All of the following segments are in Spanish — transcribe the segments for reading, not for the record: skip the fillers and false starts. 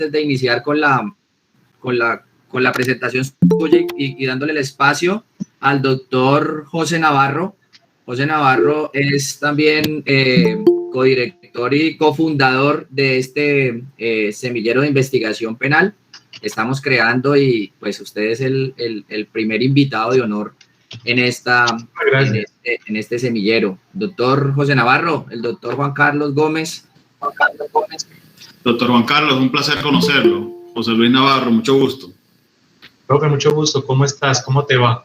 de iniciar con la presentación suya y dándole el espacio al doctor José Navarro. José Navarro es también codirector y cofundador de este semillero de investigación penal que estamos creando, y pues usted es el primer invitado de honor en este semillero. Doctor José Navarro, el doctor Juan Carlos Gómez. Doctor Juan Carlos, un placer conocerlo. José Luis Navarro, mucho gusto. Profe, mucho gusto. ¿Cómo estás? ¿Cómo te va?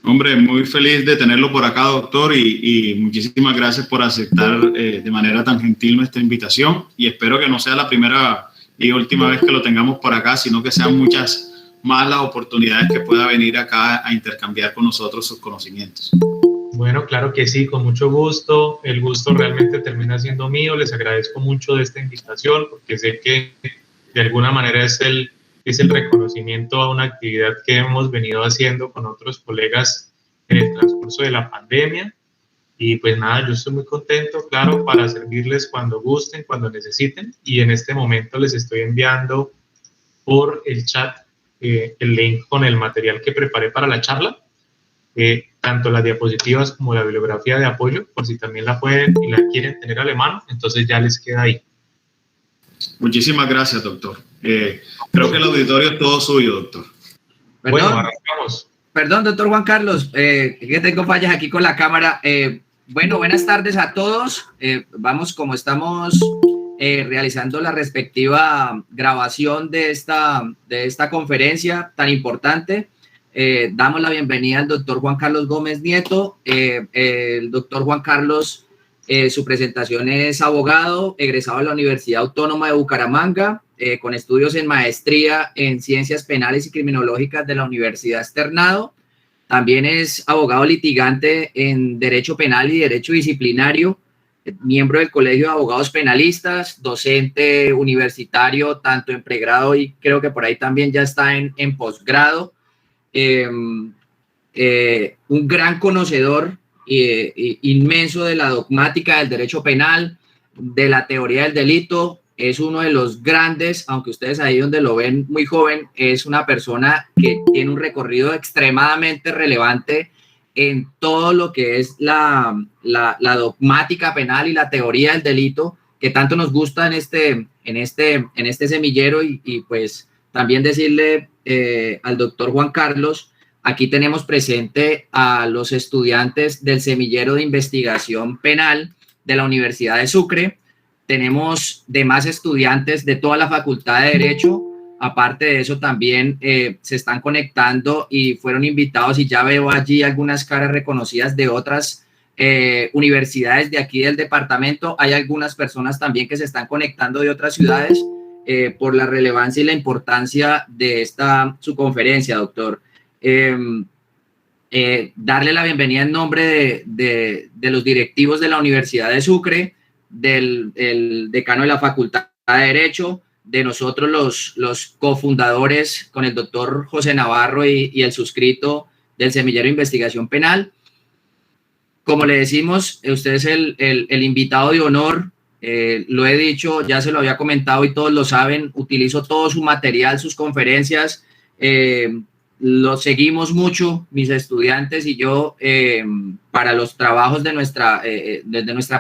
Hombre, muy feliz de tenerlo por acá, doctor, y muchísimas gracias por aceptar de manera tan gentil nuestra invitación, y espero que no sea la primera y última vez que lo tengamos por acá, sino que sean muchas más las oportunidades que pueda venir acá a intercambiar con nosotros sus conocimientos. Bueno, claro que sí, con mucho gusto. El gusto realmente termina siendo mío. Les agradezco mucho de esta invitación, porque sé que de alguna manera es el reconocimiento a una actividad que hemos venido haciendo con otros colegas en el transcurso de la pandemia. Y pues nada, yo estoy muy contento, claro, para servirles cuando gusten, cuando necesiten. Y en este momento les estoy enviando por el chat el link con el material que preparé para la charla, tanto las diapositivas como la bibliografía de apoyo, por si también la pueden y la quieren tener a la mano, entonces ya les queda ahí. Muchísimas gracias, doctor. Creo que el auditorio es todo suyo, doctor. Perdón, bueno, arrancamos. Perdón, doctor Juan Carlos, que tengo fallas aquí con la cámara. Bueno, buenas tardes a todos. Vamos, como estamos realizando la respectiva grabación de esta conferencia tan importante, damos la bienvenida al doctor Juan Carlos Gómez Nieto. El doctor Juan Carlos, su presentación es abogado, egresado de la Universidad Autónoma de Bucaramanga, con estudios en maestría en Ciencias Penales y Criminológicas de la Universidad Externado. También es abogado litigante en Derecho Penal y Derecho Disciplinario, miembro del Colegio de Abogados Penalistas, docente universitario tanto en pregrado y creo que por ahí también ya está en posgrado. Un gran conocedor inmenso de la dogmática del derecho penal, de la teoría del delito. Es uno de los grandes, aunque ustedes ahí donde lo ven muy joven, es una persona que tiene un recorrido extremadamente relevante en todo lo que es la dogmática penal y la teoría del delito, que tanto nos gusta en este semillero. Y pues también decirle al doctor Juan Carlos, aquí tenemos presente a los estudiantes del semillero de investigación penal de la Universidad de Sucre. Tenemos demás estudiantes de toda la Facultad de Derecho. Aparte de eso, también se están conectando y fueron invitados, y ya veo allí algunas caras reconocidas de otras universidades de aquí del departamento. Hay algunas personas también que se están conectando de otras ciudades por la relevancia y la importancia de su conferencia, doctor. Darle la bienvenida en nombre de los directivos de la Universidad de Sucre, del decano de la Facultad de Derecho, de nosotros los cofundadores con el doctor José Navarro y el suscrito del Semillero de Investigación Penal. Como le decimos, usted es el invitado de honor. Lo he dicho, ya se lo había comentado y todos lo saben, utilizo todo su material, sus conferencias, lo seguimos mucho, mis estudiantes y yo, para los trabajos de nuestra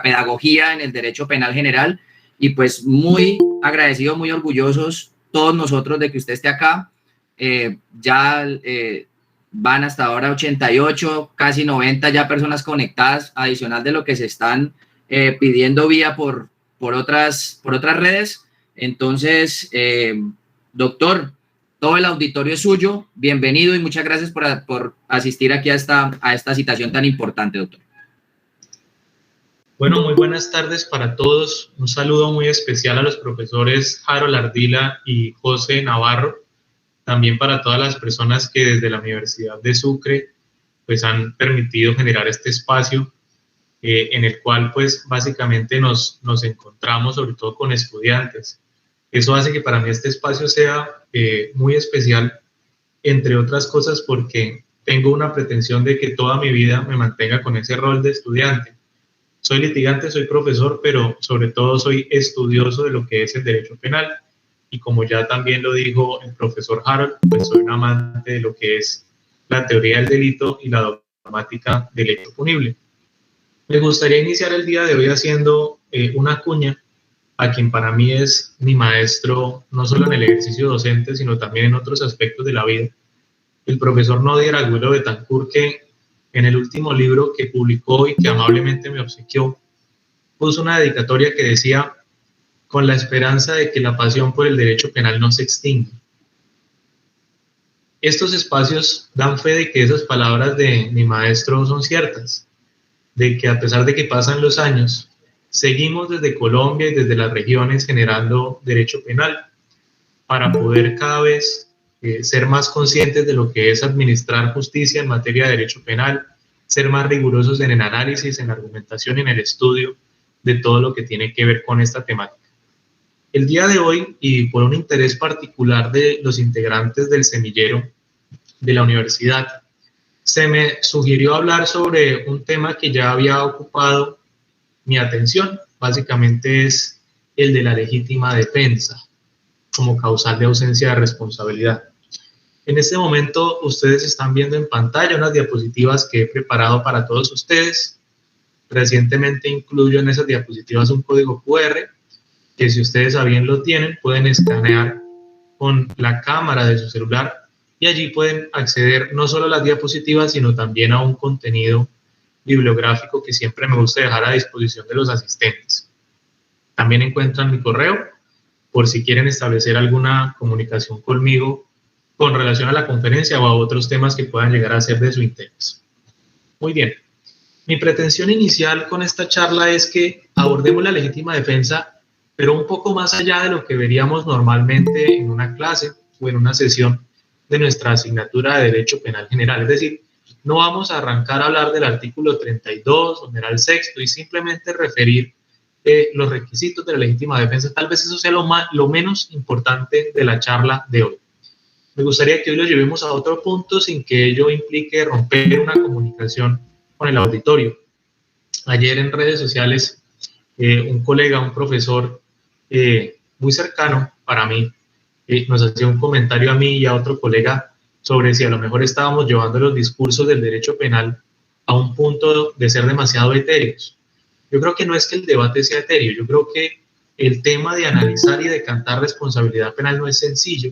pedagogía en el derecho penal general, y pues muy agradecidos, muy orgullosos todos nosotros de que usted esté acá. Van hasta ahora 88, casi 90 ya personas conectadas, adicional de lo que se están pidiendo vía por otras redes. Entonces, doctor, todo el auditorio es suyo, bienvenido y muchas gracias por asistir aquí a esta citación tan importante, doctor. Bueno, muy buenas tardes para todos. Un saludo muy especial a los profesores Harold Ardila y José Navarro. También para todas las personas que desde la Universidad de Sucre pues han permitido generar este espacio en el cual pues básicamente nos encontramos sobre todo con estudiantes. Eso hace que para mí este espacio sea muy especial, entre otras cosas porque tengo una pretensión de que toda mi vida me mantenga con ese rol de estudiante. Soy litigante, soy profesor, pero sobre todo soy estudioso de lo que es el derecho penal. y como ya también lo dijo el profesor Harold, pues soy un amante de lo que es la teoría del delito y la dogmática del hecho punible. Me gustaría iniciar el día de hoy haciendo una cuña a quien para mí es mi maestro, no solo en el ejercicio docente, sino también en otros aspectos de la vida, el profesor Nodier Agüero Betancourt, que en el último libro que publicó y que amablemente me obsequió, puso una dedicatoria que decía: con la esperanza de que la pasión por el derecho penal no se extingue. Estos espacios dan fe de que esas palabras de mi maestro son ciertas, de que a pesar de que pasan los años, seguimos desde Colombia y desde las regiones generando derecho penal para poder cada vez ser más conscientes de lo que es administrar justicia en materia de derecho penal, ser más rigurosos en el análisis, en la argumentación y en el estudio de todo lo que tiene que ver con esta temática. El día de hoy, y por un interés particular de los integrantes del semillero de la universidad, se me sugirió hablar sobre un tema que ya había ocupado mi atención. Básicamente es el de la legítima defensa como causal de ausencia de responsabilidad. En este momento ustedes están viendo en pantalla unas diapositivas que he preparado para todos ustedes. Recientemente incluyo en esas diapositivas un código QR que, si ustedes a bien lo tienen, pueden escanear con la cámara de su celular y allí pueden acceder no solo a las diapositivas, sino también a un contenido bibliográfico que siempre me gusta dejar a disposición de los asistentes. También encuentran mi correo por si quieren establecer alguna comunicación conmigo con relación a la conferencia o a otros temas que puedan llegar a ser de su interés. Muy bien. Mi pretensión inicial con esta charla es que abordemos la legítima defensa, pero un poco más allá de lo que veríamos normalmente en una clase o en una sesión de nuestra asignatura de Derecho Penal General. Es decir, no vamos a arrancar a hablar del artículo 32, numeral sexto, y simplemente referir los requisitos de la legítima defensa. Tal vez eso sea lo menos importante de la charla de hoy. Me gustaría que hoy lo llevemos a otro punto sin que ello implique romper una comunicación con el auditorio. Ayer en redes sociales, un colega, un profesor muy cercano para mí, nos hacía un comentario a mí y a otro colega sobre si a lo mejor estábamos llevando los discursos del derecho penal a un punto de ser demasiado etéreos. Yo creo que no es que el debate sea etéreo, yo creo que el tema de analizar y decantar responsabilidad penal no es sencillo,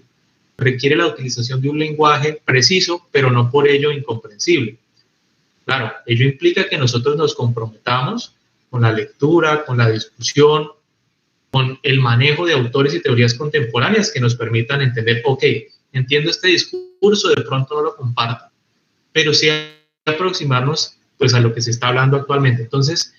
requiere la utilización de un lenguaje preciso, pero no por ello incomprensible. Claro, ello implica que nosotros nos comprometamos con la lectura, con la discusión, con el manejo de autores y teorías contemporáneas que nos permitan entender, ok, entiendo este discurso, de pronto no lo comparto, pero sí aproximarnos pues a lo que se está hablando actualmente. Entonces,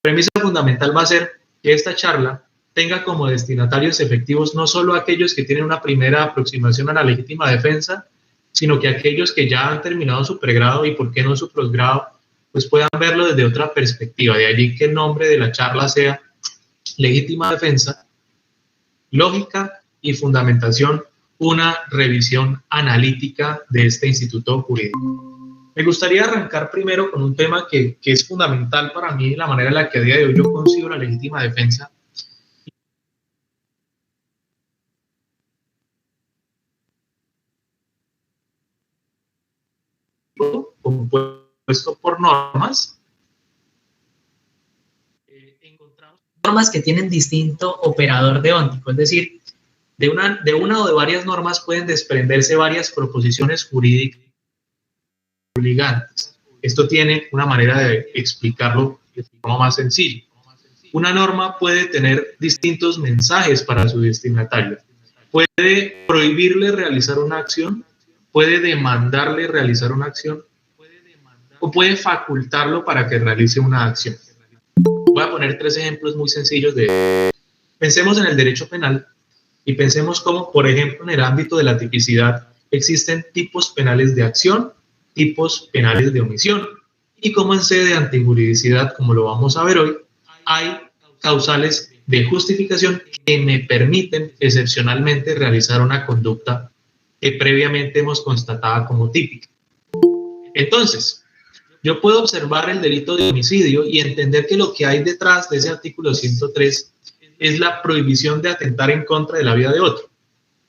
la premisa fundamental va a ser que esta charla tenga como destinatarios efectivos no solo aquellos que tienen una primera aproximación a la legítima defensa, sino que aquellos que ya han terminado su pregrado y, por qué no, su posgrado, pues puedan verlo desde otra perspectiva. De allí que el nombre de la charla sea Legítima Defensa, Lógica y Fundamentación, una revisión analítica de este instituto jurídico. Me gustaría arrancar primero con un tema que es fundamental para mí, la manera en la que a día de hoy yo concibo la legítima defensa. Compuesto por normas. Encontramos normas que tienen distinto operador deóntico, es decir, de una o de varias normas pueden desprenderse varias proposiciones jurídicas obligantes. Esto tiene una manera de explicarlo de forma más sencilla. Una norma puede tener distintos mensajes para su destinatario. Puede prohibirle realizar una acción, puede demandarle realizar una acción, o puede facultarlo para que realice una acción. Voy a poner 3 ejemplos muy sencillos de esto. Pensemos en el derecho penal y pensemos cómo, por ejemplo, en el ámbito de la tipicidad existen tipos penales de acción, tipos penales de omisión, y como en sede de antijuridicidad, como lo vamos a ver hoy, hay causales de justificación que me permiten excepcionalmente realizar una conducta que previamente hemos constatado como típica. Entonces, yo puedo observar el delito de homicidio y entender que lo que hay detrás de ese artículo 103 es la prohibición de atentar en contra de la vida de otro.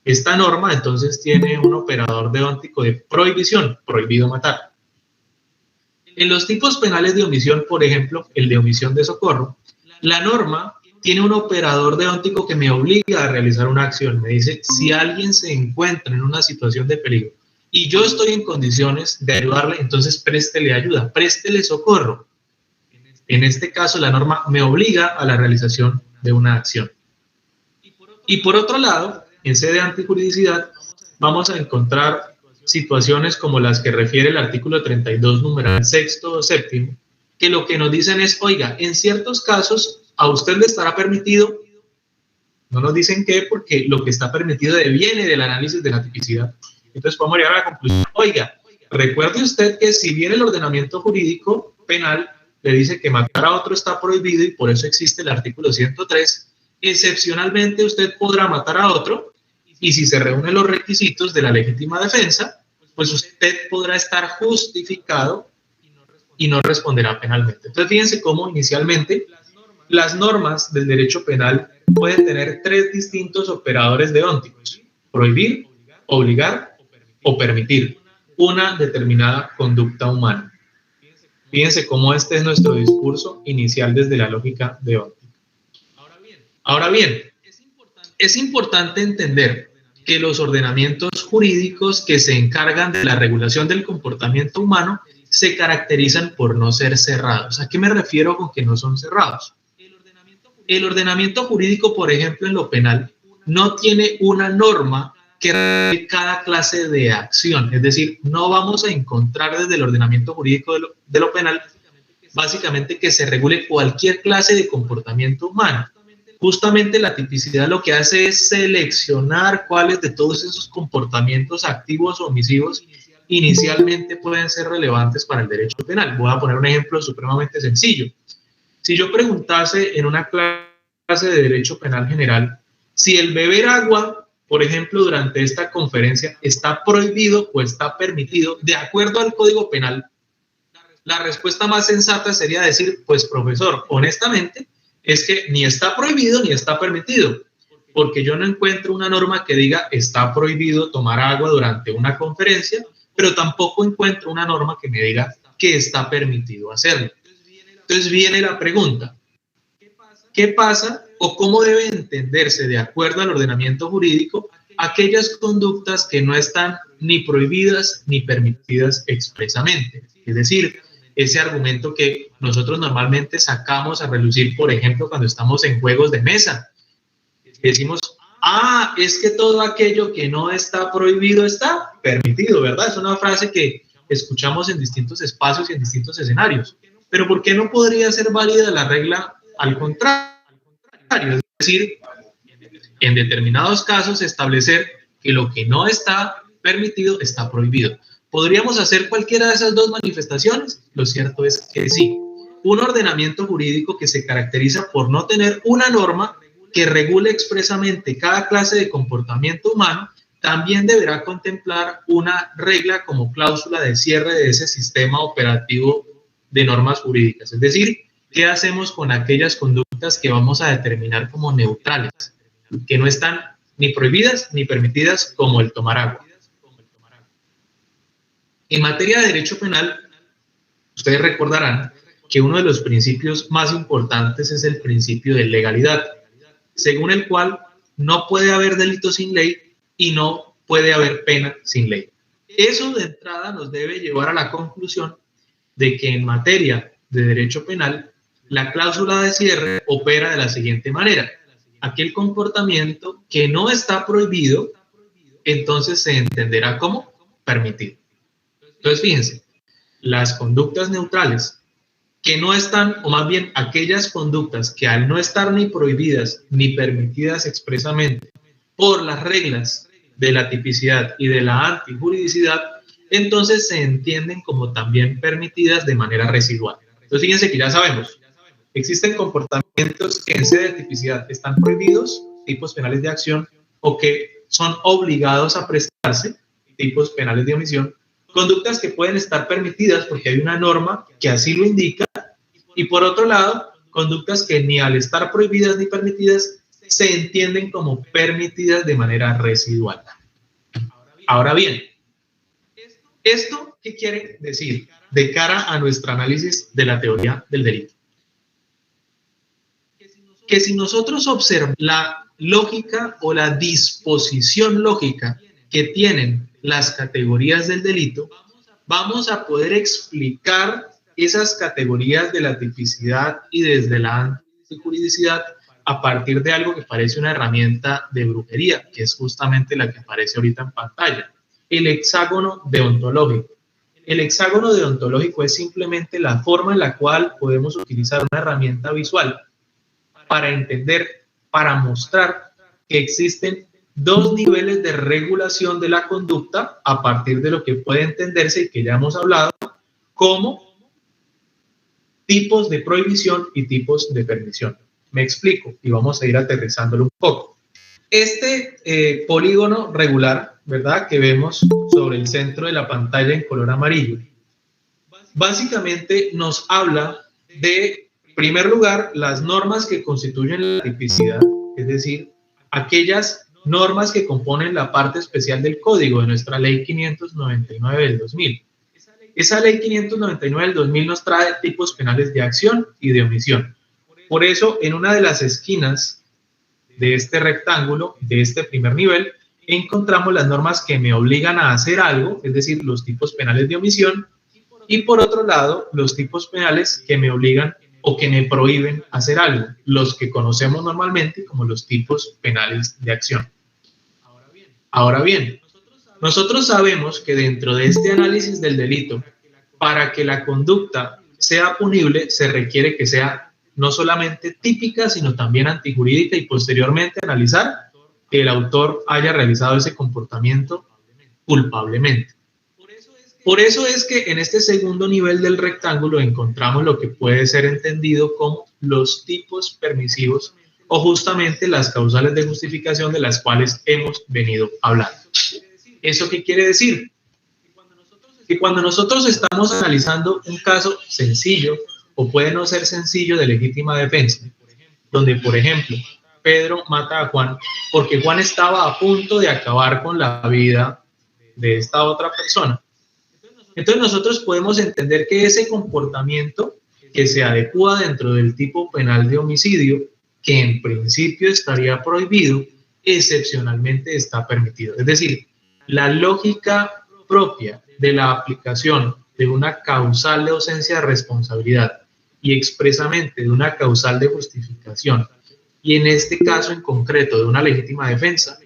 Esta norma entonces tiene un operador deóntico de prohibición, prohibido matar. En los tipos penales de omisión, por ejemplo, el de omisión de socorro, la norma tiene un operador deóntico que me obliga a realizar una acción. Me dice, si alguien se encuentra en una situación de peligro y yo estoy en condiciones de ayudarle, entonces préstele ayuda, préstele socorro. En este caso, la norma me obliga a la realización de una acción. Y por otro lado, en sede de antijuridicidad, vamos a encontrar situaciones como las que refiere el artículo 32, numeral sexto o séptimo, que lo que nos dicen es, oiga, en ciertos casos a usted le estará permitido, no nos dicen qué, porque lo que está permitido deviene del análisis de la tipicidad. Entonces podemos llegar a la conclusión, oiga, recuerde usted que si bien el ordenamiento jurídico penal le dice que matar a otro está prohibido y por eso existe el artículo 103, excepcionalmente usted podrá matar a otro y si se reúnen los requisitos de la legítima defensa, pues usted podrá estar justificado y no responderá penalmente. Entonces fíjense cómo inicialmente las normas del derecho penal pueden tener tres distintos operadores deónticos: prohibir, obligar o permitir una determinada conducta humana. Fíjense cómo este es nuestro discurso inicial desde la lógica deóntica. Ahora bien, es importante entender que los ordenamientos jurídicos que se encargan de la regulación del comportamiento humano se caracterizan por no ser cerrados. ¿A qué me refiero con que no son cerrados? El ordenamiento jurídico, por ejemplo, en lo penal, no tiene una norma que regule cada clase de acción. Es decir, no vamos a encontrar desde el ordenamiento jurídico de lo penal, básicamente, que se regule cualquier clase de comportamiento humano. Justamente la tipicidad lo que hace es seleccionar cuáles de todos esos comportamientos activos o omisivos inicialmente pueden ser relevantes para el derecho penal. Voy a poner un ejemplo supremamente sencillo. Si yo preguntase en una clase de derecho penal general si el beber agua, por ejemplo, durante esta conferencia está prohibido o está permitido de acuerdo al Código Penal, la respuesta más sensata sería decir, pues profesor, honestamente, es que ni está prohibido ni está permitido, porque yo no encuentro una norma que diga está prohibido tomar agua durante una conferencia, pero tampoco encuentro una norma que me diga que está permitido hacerlo. Entonces viene la pregunta, ¿qué pasa o cómo debe entenderse de acuerdo al ordenamiento jurídico aquellas conductas que no están ni prohibidas ni permitidas expresamente? Es decir, ese argumento que nosotros normalmente sacamos a relucir, por ejemplo, cuando estamos en juegos de mesa. Decimos, es que todo aquello que no está prohibido está permitido, ¿verdad? Es una frase que escuchamos en distintos espacios y en distintos escenarios. Pero ¿por qué no podría ser válida la regla al contrario? Es decir, en determinados casos establecer que lo que no está permitido está prohibido. ¿Podríamos hacer cualquiera de esas dos manifestaciones? Lo cierto es que sí. Un ordenamiento jurídico que se caracteriza por no tener una norma que regule expresamente cada clase de comportamiento humano, también deberá contemplar una regla como cláusula de cierre de ese sistema operativo de normas jurídicas. Es decir, ¿qué hacemos con aquellas conductas que vamos a determinar como neutrales, que no están ni prohibidas ni permitidas, como el tomar agua? En materia de derecho penal, ustedes recordarán que uno de los principios más importantes es el principio de legalidad, según el cual no puede haber delito sin ley y no puede haber pena sin ley. Eso de entrada nos debe llevar a la conclusión de que en materia de derecho penal, la cláusula de cierre opera de la siguiente manera: aquel comportamiento que no está prohibido, entonces se entenderá como permitido. Entonces, fíjense, las conductas neutrales que no están, o más bien aquellas conductas que al no estar ni prohibidas ni permitidas expresamente por las reglas de la tipicidad y de la antijuridicidad, entonces se entienden como también permitidas de manera residual. Entonces, fíjense que ya sabemos, existen comportamientos que en sede de tipicidad están prohibidos, tipos penales de acción, o que son obligados a prestarse, tipos penales de omisión, conductas que pueden estar permitidas porque hay una norma que así lo indica, y por otro lado, conductas que ni al estar prohibidas ni permitidas se entienden como permitidas de manera residual. Ahora bien, ¿esto qué quiere decir de cara a nuestro análisis de la teoría del delito? Que si nosotros observamos la lógica o la disposición lógica que tienen las categorías del delito, vamos a poder explicar esas categorías de la tipicidad y desde la antijuridicidad a partir de algo que parece una herramienta de brujería, que es justamente la que aparece ahorita en pantalla, el hexágono deontológico. El hexágono deontológico es simplemente la forma en la cual podemos utilizar una herramienta visual para entender, para mostrar que existen dos niveles de regulación de la conducta a partir de lo que puede entenderse y que ya hemos hablado como tipos de prohibición y tipos de permisión. Me explico y vamos a ir aterrizándolo un poco. Este polígono regular, ¿verdad?, que vemos sobre el centro de la pantalla en color amarillo, básicamente nos habla de, en primer lugar, las normas que constituyen la tipicidad, es decir, aquellas normas que componen la parte especial del código de nuestra ley 599 del 2000. Esa ley 599 del 2000 nos trae tipos penales de acción y de omisión. Por eso, en una de las esquinas de este rectángulo, de este primer nivel, encontramos las normas que me obligan a hacer algo, es decir, los tipos penales de omisión, y por otro lado, los tipos penales que me obligan o que me prohíben hacer algo, los que conocemos normalmente como los tipos penales de acción. Ahora bien, nosotros sabemos que dentro de este análisis del delito, para que la conducta sea punible, se requiere que sea no solamente típica, sino también antijurídica y posteriormente analizar que el autor haya realizado ese comportamiento culpablemente. Por eso es que en este segundo nivel del rectángulo encontramos lo que puede ser entendido como los tipos permisivos o justamente las causales de justificación de las cuales hemos venido hablando. ¿Eso qué quiere decir? Que cuando nosotros estamos analizando un caso sencillo o puede no ser sencillo de legítima defensa, donde, por ejemplo, Pedro mata a Juan porque Juan estaba a punto de acabar con la vida de esta otra persona. Entonces nosotros podemos entender que ese comportamiento que se adecua dentro del tipo penal de homicidio, que en principio estaría prohibido, excepcionalmente está permitido. Es decir, la lógica propia de la aplicación de una causal de ausencia de responsabilidad y expresamente de una causal de justificación, y en este caso en concreto de una legítima defensa,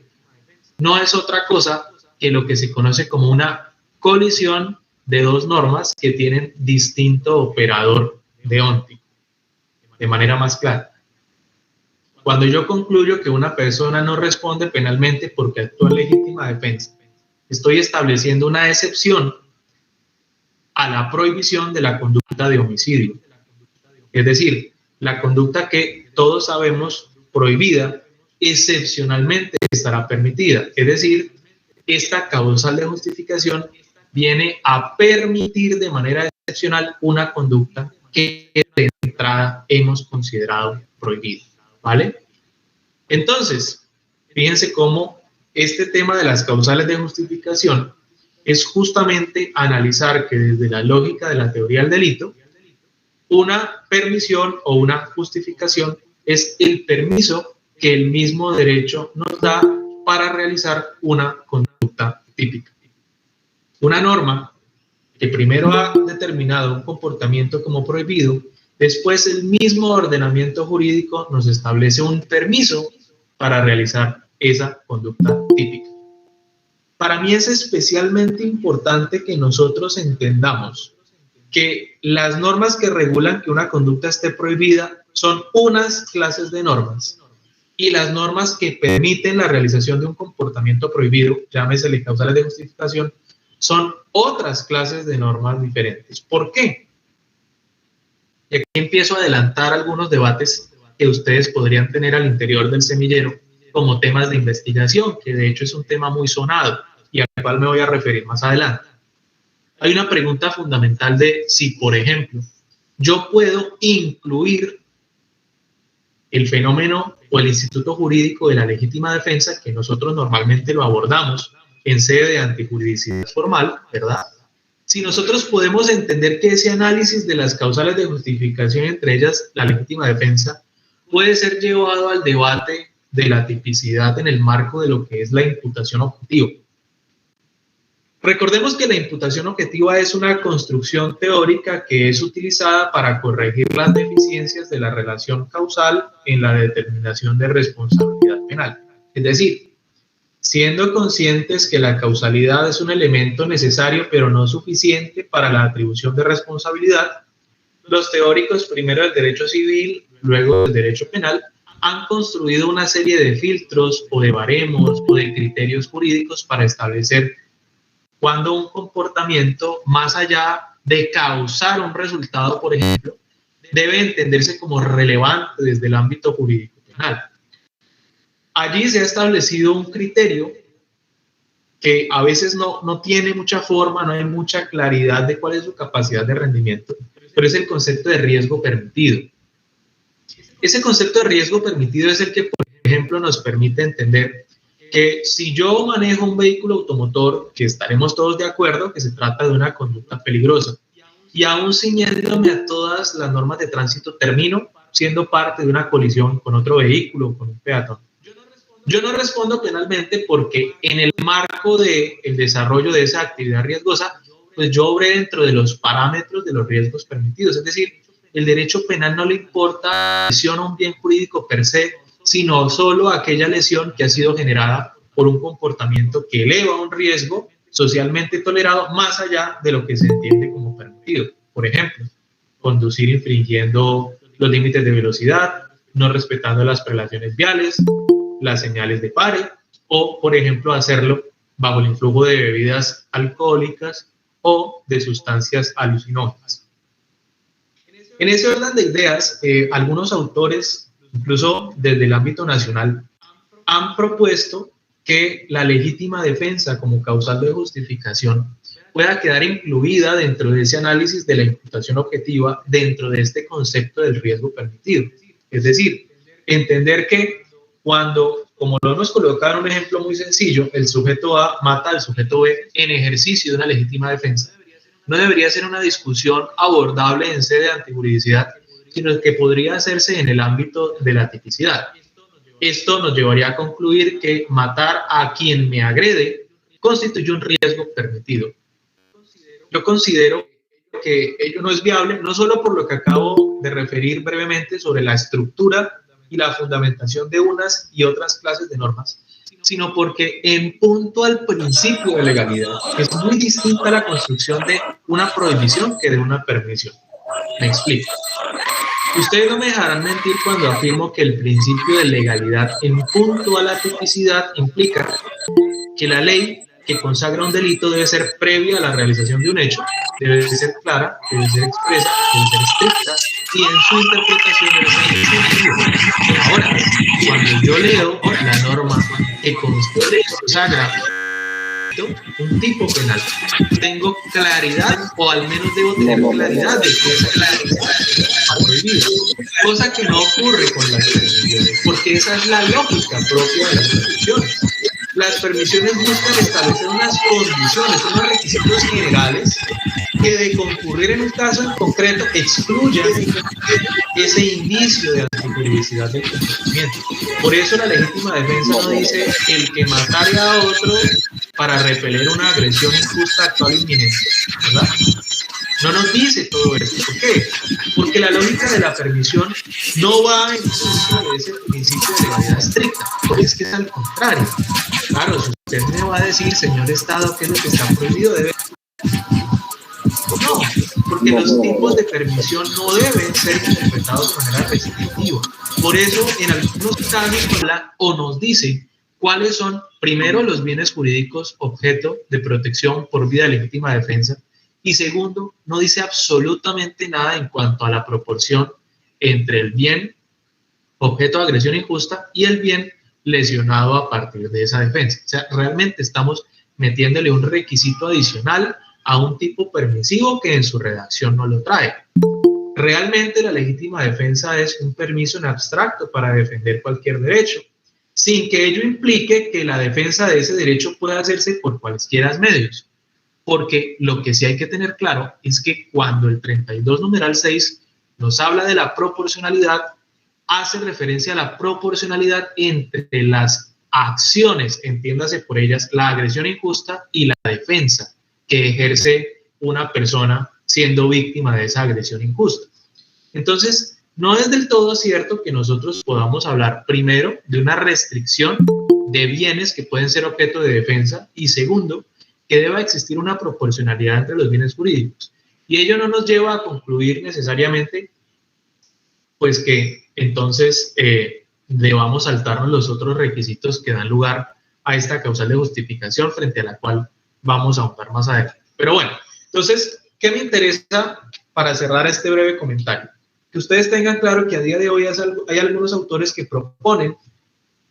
no es otra cosa que lo que se conoce como una colisión de dos normas que tienen distinto operador deóntico. De manera más clara, cuando yo concluyo que una persona no responde penalmente porque actúa en legítima defensa, estoy estableciendo una excepción a la prohibición de la conducta de homicidio. Es decir, la conducta que todos sabemos prohibida, excepcionalmente estará permitida. Es decir, esta causal de justificación viene a permitir de manera excepcional una conducta que de entrada hemos considerado prohibida, ¿vale? Entonces, fíjense cómo este tema de las causales de justificación es justamente analizar que desde la lógica de la teoría del delito, una permisión o una justificación es el permiso que el mismo derecho nos da para realizar una conducta típica. Una norma que primero ha determinado un comportamiento como prohibido, después el mismo ordenamiento jurídico nos establece un permiso para realizar esa conducta típica. Para mí es especialmente importante que nosotros entendamos que las normas que regulan que una conducta esté prohibida son unas clases de normas y las normas que permiten la realización de un comportamiento prohibido, llámesele causales de justificación, son otras clases de normas diferentes. ¿Por qué? Y aquí empiezo a adelantar algunos debates que ustedes podrían tener al interior del semillero como temas de investigación, que de hecho es un tema muy sonado y al cual me voy a referir más adelante. Hay una pregunta fundamental de si, por ejemplo, yo puedo incluir el fenómeno o el instituto jurídico de la legítima defensa, que nosotros normalmente lo abordamos en sede de antijuridicidad formal, ¿verdad? Si nosotros podemos entender que ese análisis de las causales de justificación, entre ellas la legítima defensa, puede ser llevado al debate de la tipicidad en el marco de lo que es la imputación objetiva. Recordemos que la imputación objetiva es una construcción teórica que es utilizada para corregir las deficiencias de la relación causal en la determinación de responsabilidad penal. Es decir, siendo conscientes que la causalidad es un elemento necesario pero no suficiente para la atribución de responsabilidad, los teóricos, primero del derecho civil, luego del derecho penal, han construido una serie de filtros o de baremos o de criterios jurídicos para establecer cuando un comportamiento, más allá de causar un resultado, por ejemplo, debe entenderse como relevante desde el ámbito jurídico penal. Allí se ha establecido un criterio que a veces no tiene mucha forma, no hay mucha claridad de cuál es su capacidad de rendimiento, pero es el concepto de riesgo permitido. Ese concepto de riesgo permitido es el que, por ejemplo, nos permite entender que si yo manejo un vehículo automotor, que estaremos todos de acuerdo que se trata de una conducta peligrosa, y aún ciñéndome a todas las normas de tránsito, termino siendo parte de una colisión con otro vehículo, con un peatón. Yo no respondo penalmente porque en el marco del desarrollo de esa actividad riesgosa, pues yo obré dentro de los parámetros de los riesgos permitidos. Es decir, el derecho penal no le importa la lesión a un bien jurídico per se, sino solo aquella lesión que ha sido generada por un comportamiento que eleva un riesgo socialmente tolerado más allá de lo que se entiende como permitido. Por ejemplo, conducir infringiendo los límites de velocidad, no respetando las prelaciones viales, las señales de pare, o, por ejemplo, hacerlo bajo el influjo de bebidas alcohólicas o de sustancias alucinógenas. En ese orden de ideas, algunos autores, incluso desde el ámbito nacional, han propuesto que la legítima defensa como causal de justificación pueda quedar incluida dentro de ese análisis de la imputación objetiva, dentro de este concepto del riesgo permitido. Es decir, entender que cuando, como lo hemos colocado en un ejemplo muy sencillo, el sujeto A mata al sujeto B en ejercicio de una legítima defensa, no debería ser una discusión abordable en sede de antijuridicidad, sino que podría hacerse en el ámbito de la tipicidad. Esto nos llevaría a concluir que matar a quien me agrede constituye un riesgo permitido. Yo considero que ello no es viable, no solo por lo que acabo de referir brevemente sobre la estructura y la fundamentación de unas y otras clases de normas, sino porque en punto al principio de legalidad es muy distinta la construcción de una prohibición que de una permisión. Me explico. Ustedes no me dejarán mentir cuando afirmo que el principio de legalidad en punto a la tipicidad implica que la ley que consagra un delito debe ser previa a la realización de un hecho, debe ser clara, debe ser expresa, debe ser estricta y en su interpretación debe ser. Ahora, cuando yo leo la norma que consagra un tipo penal, tengo claridad, o al menos debo tener claridad de que esa claridad está prohibida, cosa que no ocurre con las permisiones, porque esa es la lógica propia de las permisiones. Las permisiones buscan establecer unas condiciones, unos requisitos generales que de concurrir en un caso en concreto excluyan ese indicio de antijuridicidad del comportamiento. Por eso la legítima defensa no dice el que matare a otro para repeler una agresión injusta, actual e inminente, ¿verdad? No nos dice todo esto. ¿Por qué? Porque la lógica de la permisión no va en contra de ese principio de legalidad estricta, porque es que es al contrario. Claro, si usted me va a decir, señor Estado, qué es lo que está prohibido, debe... No, porque los tipos de permisión no deben ser interpretados de manera restrictiva. Por eso, en algunos casos, habla o nos dice cuáles son, primero, los bienes jurídicos objeto de protección por vía de legítima defensa, y segundo, no dice absolutamente nada en cuanto a la proporción entre el bien objeto de agresión injusta y el bien lesionado a partir de esa defensa. O sea, realmente estamos metiéndole un requisito adicional a un tipo permisivo que en su redacción no lo trae. Realmente la legítima defensa es un permiso en abstracto para defender cualquier derecho, sin que ello implique que la defensa de ese derecho pueda hacerse por cualesquiera medios. Porque lo que sí hay que tener claro es que cuando el 32 numeral 6 nos habla de la proporcionalidad, hace referencia a la proporcionalidad entre las acciones, entiéndase por ellas, la agresión injusta y la defensa que ejerce una persona siendo víctima de esa agresión injusta. Entonces, no es del todo cierto que nosotros podamos hablar primero de una restricción de bienes que pueden ser objeto de defensa y segundo, que deba existir una proporcionalidad entre los bienes jurídicos. Y ello no nos lleva a concluir necesariamente pues que entonces debamos saltarnos los otros requisitos que dan lugar a esta causal de justificación frente a la cual vamos a ahondar más adelante. Pero bueno, entonces, ¿qué me interesa para cerrar este breve comentario? Que ustedes tengan claro que a día de hoy hay algunos autores que proponen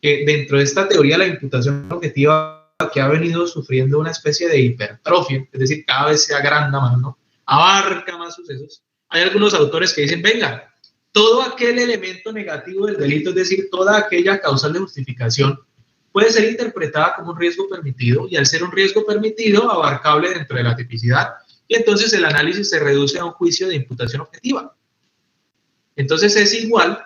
que dentro de esta teoría de la imputación objetiva que ha venido sufriendo una especie de hipertrofia, es decir, cada vez se agranda más, ¿no? Abarca más sucesos. Hay algunos autores que dicen, venga, todo aquel elemento negativo del delito, es decir, toda aquella causal de justificación, puede ser interpretada como un riesgo permitido y al ser un riesgo permitido, abarcable dentro de la tipicidad, y entonces el análisis se reduce a un juicio de imputación objetiva. Entonces es igual,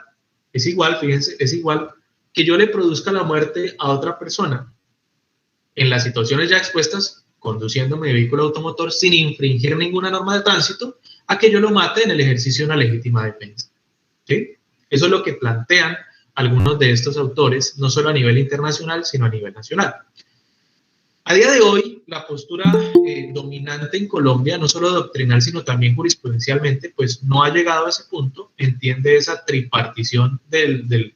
fíjense, es igual que yo le produzca la muerte a otra persona en las situaciones ya expuestas, conduciendo mi vehículo automotor sin infringir ninguna norma de tránsito, a que yo lo mate en el ejercicio de una legítima defensa. ¿Sí? Eso es lo que plantean algunos de estos autores, no solo a nivel internacional, sino a nivel nacional. A día de hoy, la postura dominante en Colombia, no solo doctrinal, sino también jurisprudencialmente, pues no ha llegado a ese punto, entiende esa tripartición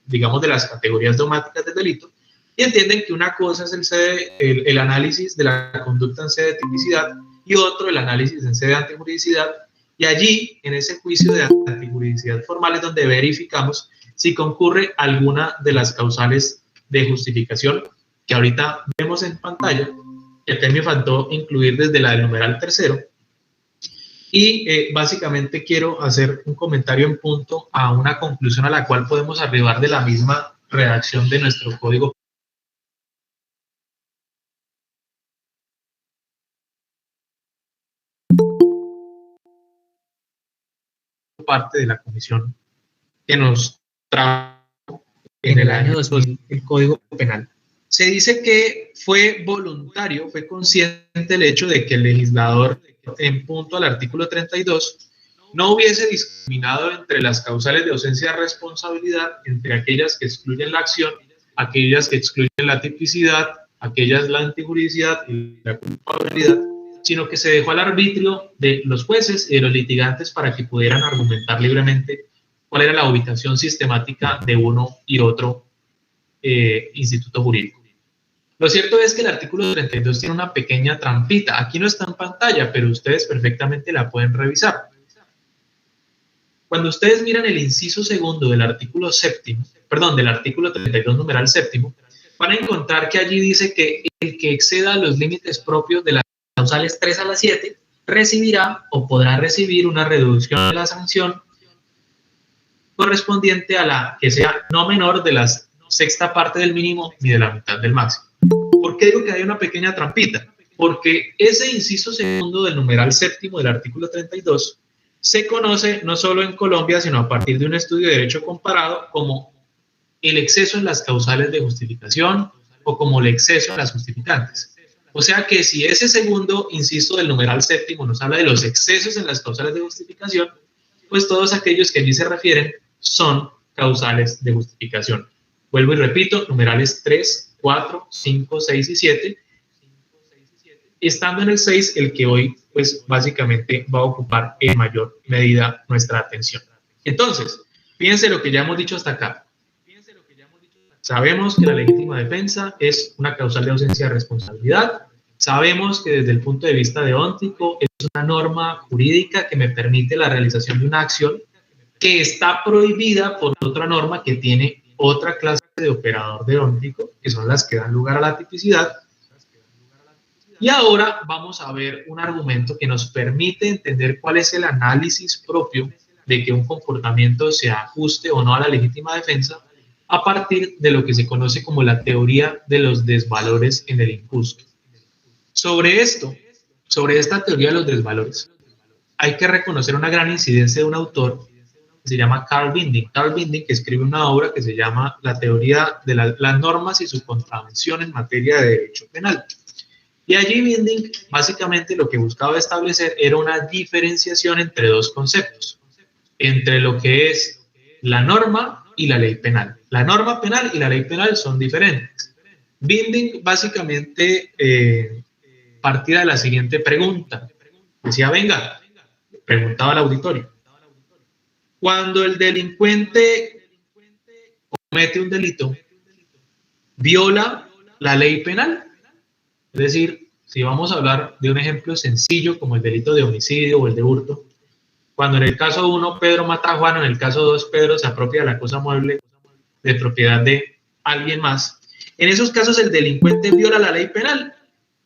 digamos, de las categorías dogmáticas del delito, y entienden que una cosa es el análisis de la conducta en sede de tipicidad y otro el análisis en sede de antijuridicidad, y allí, en ese juicio de antijuridicidad formal es donde verificamos si concurre alguna de las causales de justificación que ahorita vemos en pantalla, que acá me faltó incluir desde la del numeral tercero, y básicamente quiero hacer un comentario en punto a una conclusión a la cual podemos arribar de la misma redacción de nuestro código. Parte de la comisión que nos trajo en el año 2000 el Código Penal. Se dice que fue voluntario, fue consciente el hecho de que el legislador, en punto al artículo 32, no hubiese discriminado entre las causales de ausencia de responsabilidad, entre aquellas que excluyen la acción, aquellas que excluyen la tipicidad, aquellas la antijuridicidad y la culpabilidad, sino que se dejó al arbitrio de los jueces y de los litigantes para que pudieran argumentar libremente cuál era la ubicación sistemática de uno y otro instituto jurídico. Lo cierto es que el artículo 32 tiene una pequeña trampita. Aquí no está en pantalla, pero ustedes perfectamente la pueden revisar. Cuando ustedes miran el inciso segundo del artículo séptimo, perdón, del artículo 32 numeral séptimo, van a encontrar que allí dice que el que exceda los límites propios de las causales 3 a la 7 recibirá o podrá recibir una reducción de la sanción correspondiente a la que sea no menor de la sexta parte del mínimo ni de la mitad del máximo. ¿Por qué digo que hay una pequeña trampita? Porque ese inciso segundo del numeral séptimo del artículo 32 se conoce no solo en Colombia, sino a partir de un estudio de derecho comparado como el exceso en las causales de justificación o como el exceso en las justificantes. O sea que si ese segundo inciso del numeral séptimo nos habla de los excesos en las causales de justificación, pues todos aquellos que allí se refieren son causales de justificación. Vuelvo y repito, numerales 3, 4, 5, 6 y 7. Estando en el 6, el que hoy, pues básicamente va a ocupar en mayor medida nuestra atención. Entonces, fíjense lo que ya hemos dicho hasta acá. Sabemos que la legítima defensa es una causal de ausencia de responsabilidad. Sabemos que desde el punto de vista deóntico es una norma jurídica que me permite la realización de una acción que está prohibida por otra norma que tiene otra clase de operador deóntico, que son las que dan lugar a la tipicidad. Y ahora vamos a ver un argumento que nos permite entender cuál es el análisis propio de que un comportamiento se ajuste o no a la legítima defensa a partir de lo que se conoce como la teoría de los desvalores en el injusto. Sobre esta teoría de los desvalores, hay que reconocer una gran incidencia de un autor que se llama Carl Binding. Carl Binding, que escribe una obra que se llama La teoría de las normas y su contravención en materia de derecho penal. Y allí Binding básicamente lo que buscaba establecer era una diferenciación entre dos conceptos, entre lo que es la norma y la ley penal. La norma penal y la ley penal son diferentes. Binding básicamente partía de la siguiente pregunta. Decía, venga, preguntaba al auditorio, cuando el delincuente comete un delito, ¿viola la ley penal? Es decir, si vamos a hablar de un ejemplo sencillo como el delito de homicidio o el de hurto, cuando en el caso 1 Pedro mata a Juan, en el caso 2 Pedro se apropia de la cosa mueble de propiedad de alguien más, en esos casos el delincuente viola la ley penal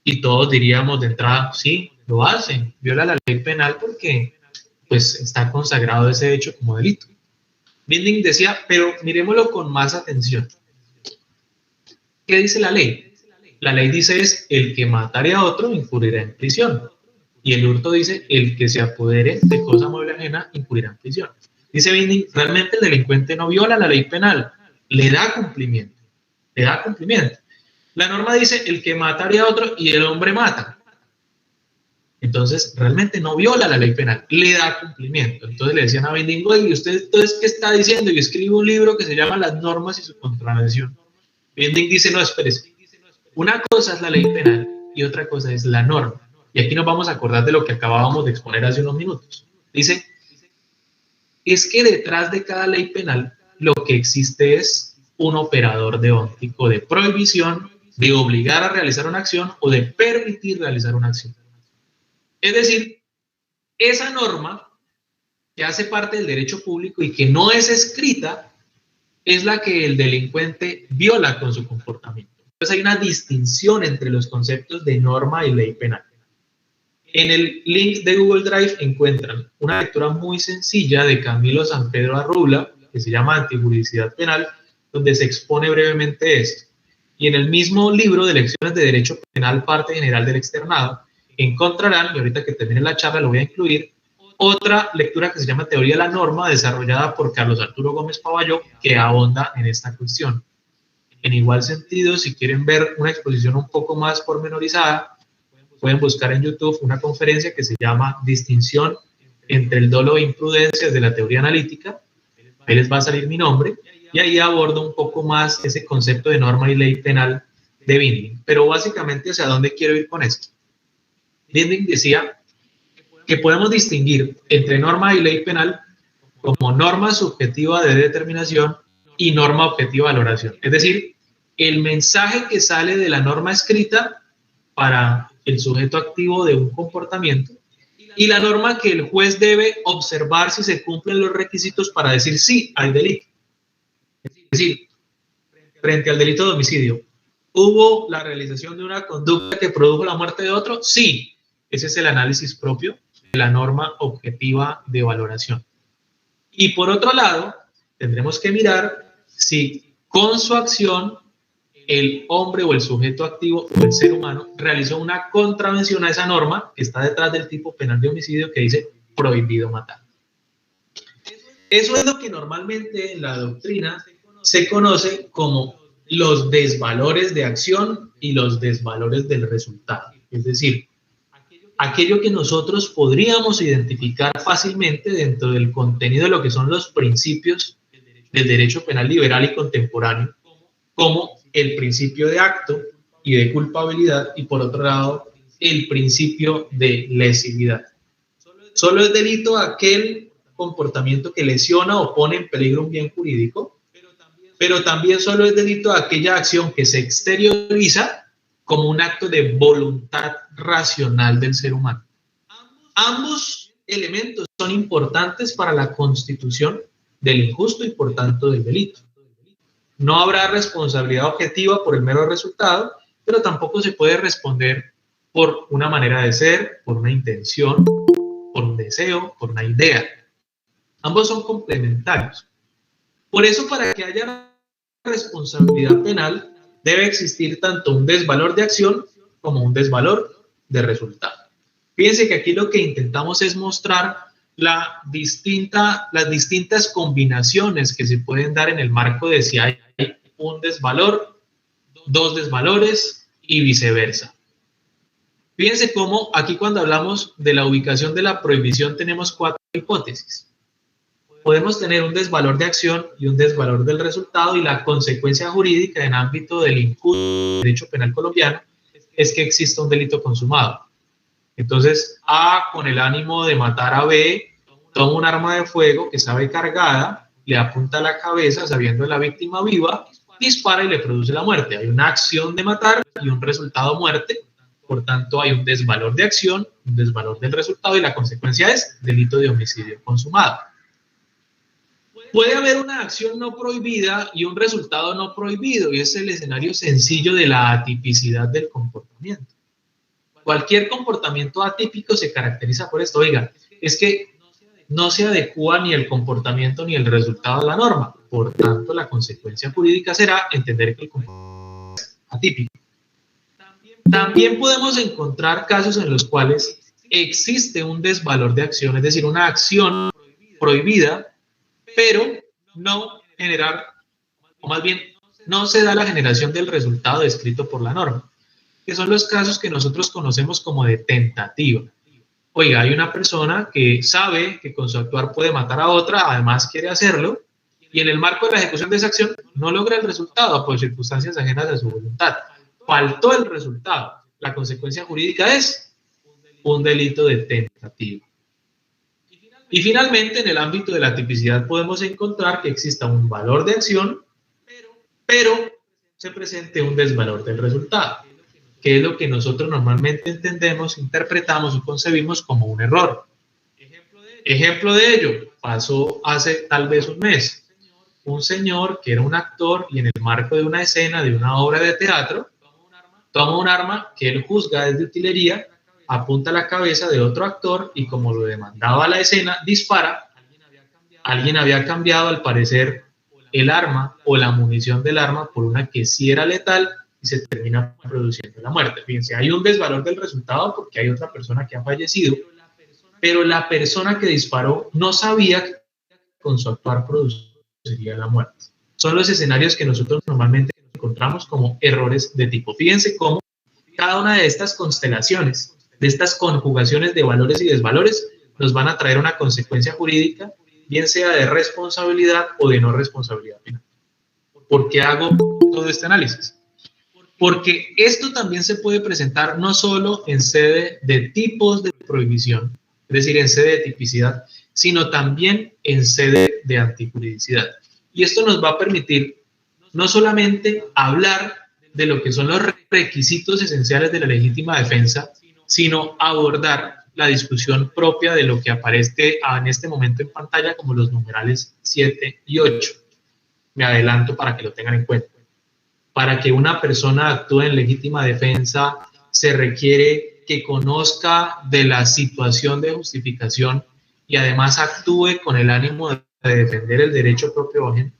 y todos diríamos de entrada, sí, lo hacen, viola la ley penal porque pues está consagrado ese hecho como delito. Binding decía, pero miremoslo con más atención. ¿Qué dice la ley? La ley dice es el que matare a otro incurrirá en prisión. Y el hurto dice el que se apodere de cosa mueble ajena incurrirá en prisión. Dice Binding, realmente el delincuente no viola la ley penal, le da cumplimiento. Le da cumplimiento. La norma dice el que matare a otro y el hombre mata. Entonces, realmente no viola la ley penal, le da cumplimiento. Entonces le decían a Binding, ¿y usted entonces qué está diciendo? Yo escribo un libro que se llama Las normas y su contravención. Binding dice, no, espérese. Una cosa es la ley penal y otra cosa es la norma. Y aquí nos vamos a acordar de lo que acabábamos de exponer hace unos minutos. Dice, es que detrás de cada ley penal lo que existe es un operador deóntico de prohibición, de obligar a realizar una acción o de permitir realizar una acción. Es decir, esa norma que hace parte del derecho público y que no es escrita es la que el delincuente viola con su comportamiento. Entonces hay una distinción entre los conceptos de norma y ley penal. En el link de Google Drive encuentran una lectura muy sencilla de Camilo San Pedro Arrula, que se llama Antijuridicidad Penal, donde se expone brevemente esto. Y en el mismo libro de Lecciones de Derecho Penal, parte general del externado, encontrarán, y ahorita que termine la charla lo voy a incluir, otra lectura que se llama Teoría de la Norma, desarrollada por Carlos Arturo Gómez Pavalló, que ahonda en esta cuestión. En igual sentido, si quieren ver una exposición un poco más pormenorizada, pueden buscar en YouTube una conferencia que se llama Distinción entre el dolo e imprudencias de la teoría analítica. Ahí les va a salir mi nombre, y ahí abordo un poco más ese concepto de norma y ley penal de Binding. Pero básicamente, ¿hacia dónde quiero ir con esto? Binding decía que podemos distinguir entre norma y ley penal como norma subjetiva de determinación y norma objetiva de valoración. Es decir, el mensaje que sale de la norma escrita para el sujeto activo de un comportamiento y la norma que el juez debe observar si se cumplen los requisitos para decir sí, hay delito. Es decir, frente al delito de homicidio, ¿hubo la realización de una conducta que produjo la muerte de otro? Sí. Ese es el análisis propio de la norma objetiva de valoración. Y por otro lado, tendremos que mirar si con su acción el hombre o el sujeto activo o el ser humano realizó una contravención a esa norma que está detrás del tipo penal de homicidio que dice prohibido matar. Eso es lo que normalmente en la doctrina se conoce como los desvalores de acción y los desvalores del resultado. Es decir, aquello que nosotros podríamos identificar fácilmente dentro del contenido de lo que son los principios del derecho penal liberal y contemporáneo, como el principio de acto y de culpabilidad, y por otro lado, el principio de lesividad. Solo es delito aquel comportamiento que lesiona o pone en peligro un bien jurídico, pero también solo es delito aquella acción que se exterioriza como un acto de voluntad racional del ser humano. Ambos elementos son importantes para la constitución del injusto y por tanto del delito. No habrá responsabilidad objetiva por el mero resultado, pero tampoco se puede responder por una manera de ser, por una intención, por un deseo, por una idea. Ambos son complementarios. Por eso, para que haya responsabilidad penal, debe existir tanto un desvalor de acción como un desvalor de resultado. Fíjense que aquí lo que intentamos es mostrar las distintas combinaciones que se pueden dar en el marco de si hay un desvalor, dos desvalores y viceversa. Fíjense cómo aquí cuando hablamos de la ubicación de la prohibición tenemos 4 hipótesis. Podemos tener un desvalor de acción y un desvalor del resultado, y la consecuencia jurídica en ámbito del injusto derecho penal colombiano es que exista un delito consumado. Entonces, A, con el ánimo de matar a B, toma un arma de fuego que sabe cargada, le apunta a la cabeza sabiendo la víctima viva, dispara y le produce la muerte. Hay una acción de matar y un resultado muerte. Por tanto, hay un desvalor de acción, un desvalor del resultado, y la consecuencia es delito de homicidio consumado. Puede haber una acción no prohibida y un resultado no prohibido, y es el escenario sencillo de la atipicidad del comportamiento. Cualquier comportamiento atípico se caracteriza por esto. Oiga, es que no se adecúa ni el comportamiento ni el resultado a la norma. Por tanto, la consecuencia jurídica será entender que el comportamiento es atípico. También podemos encontrar casos en los cuales existe un desvalor de acción, es decir, una acción prohibida, pero no generar, o más bien, no se da la generación del resultado descrito por la norma, que son los casos que nosotros conocemos como de tentativa. Oiga, hay una persona que sabe que con su actuar puede matar a otra, además quiere hacerlo, y en el marco de la ejecución de esa acción no logra el resultado por circunstancias ajenas a su voluntad. Faltó el resultado. La consecuencia jurídica es un delito de tentativa. Y finalmente, en el ámbito de la tipicidad podemos encontrar que exista un valor de acción, pero se presente un desvalor del resultado, que es lo que nosotros normalmente entendemos, interpretamos y concebimos como un error. Ejemplo de ello, pasó hace tal vez un mes. Un señor que era un actor y en el marco de una escena de una obra de teatro, toma un arma que él juzga es de utilería, apunta a la cabeza de otro actor y, como lo demandaba la escena, dispara. Alguien había cambiado, al parecer, el arma o la munición del arma por una que sí era letal y se termina produciendo la muerte. Fíjense, hay un desvalor del resultado porque hay otra persona que ha fallecido, pero la persona que disparó no sabía que con su actuar produciría la muerte. Son los escenarios que nosotros normalmente encontramos como errores de tipo. Fíjense cómo cada una de estas constelaciones, de estas conjugaciones de valores y desvalores, nos van a traer una consecuencia jurídica, bien sea de responsabilidad o de no responsabilidad penal. ¿Por qué hago todo este análisis? Porque esto también se puede presentar no solo en sede de tipos de prohibición, es decir, en sede de tipicidad, sino también en sede de antijuridicidad. Y esto nos va a permitir no solamente hablar de lo que son los requisitos esenciales de la legítima defensa, sino abordar la discusión propia de lo que aparece en este momento en pantalla como los numerales 7 y 8. Me adelanto para que lo tengan en cuenta. Para que una persona actúe en legítima defensa, se requiere que conozca de la situación de justificación y además actúe con el ánimo de defender el derecho propio ajeno.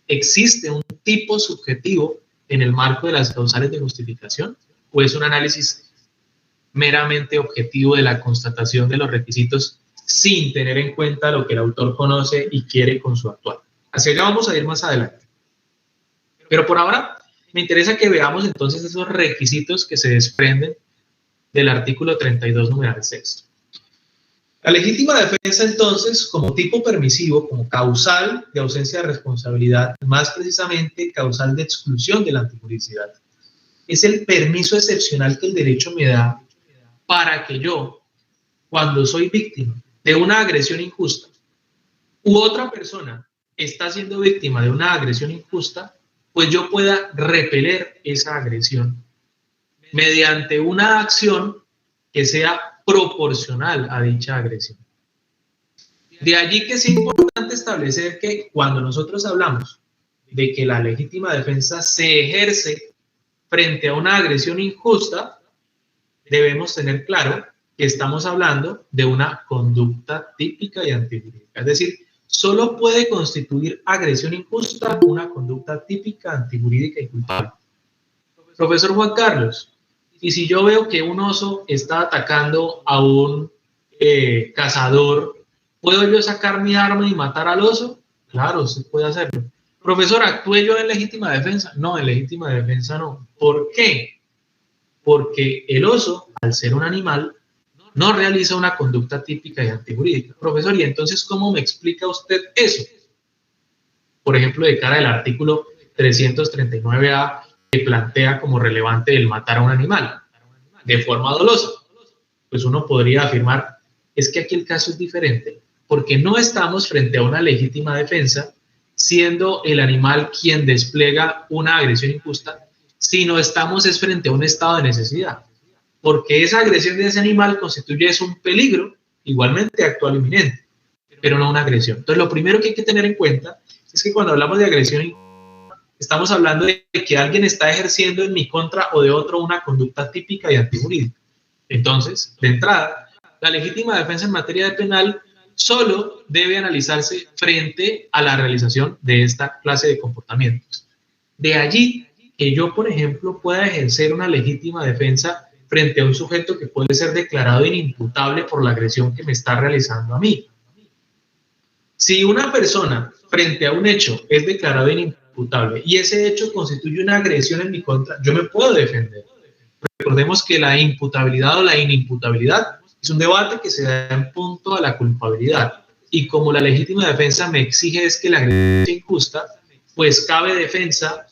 ¿Existe un tipo subjetivo en el marco de las causales de justificación? ¿O es un análisis meramente objetivo de la constatación de los requisitos sin tener en cuenta lo que el autor conoce y quiere con su actuar? Hacia allá vamos a ir más adelante. Pero por ahora me interesa que veamos entonces esos requisitos que se desprenden del artículo 32, numeral 6. La legítima defensa, entonces, como tipo permisivo, como causal de ausencia de responsabilidad, más precisamente causal de exclusión de la antijuridicidad, es el permiso excepcional que el derecho me da para que yo, cuando soy víctima de una agresión injusta, u otra persona está siendo víctima de una agresión injusta, pues yo pueda repeler esa agresión mediante una acción que sea proporcional a dicha agresión. De allí que es importante establecer que cuando nosotros hablamos de que la legítima defensa se ejerce frente a una agresión injusta, debemos tener claro que estamos hablando de una conducta típica y antijurídica, es decir, solo puede constituir agresión injusta una conducta típica, antijurídica y culpable. Profesor Juan Carlos, y si yo veo que un oso está atacando a un cazador, ¿puedo yo sacar mi arma y matar al oso? Claro, se puede hacerlo. Profesor, ¿actúe yo en legítima defensa? No, en legítima defensa no. ¿Por qué? Porque el oso, al ser un animal, no realiza una conducta típica y antijurídica. Profesor, ¿y entonces cómo me explica usted eso? Por ejemplo, de cara al artículo 339A, que plantea como relevante el matar a un animal de forma dolosa. Pues uno podría afirmar, es que aquí el caso es diferente, porque no estamos frente a una legítima defensa, siendo el animal quien despliega una agresión injusta, sino estamos es frente a un estado de necesidad, porque esa agresión de ese animal constituye un peligro, igualmente actual e inminente, pero no una agresión. Entonces, lo primero que hay que tener en cuenta es que cuando hablamos de agresión, estamos hablando de que alguien está ejerciendo en mi contra o de otro una conducta típica y antijurídica. Entonces, de entrada, la legítima defensa en materia de penal solo debe analizarse frente a la realización de esta clase de comportamientos. De allí que yo, por ejemplo, pueda ejercer una legítima defensa frente a un sujeto que puede ser declarado inimputable por la agresión que me está realizando a mí. Si una persona frente a un hecho es declarado inimputable y ese hecho constituye una agresión en mi contra, yo me puedo defender. Recordemos que la imputabilidad o la inimputabilidad es un debate que se da en punto a la culpabilidad. Y como la legítima defensa me exige es que la agresión sea injusta, pues cabe defensa,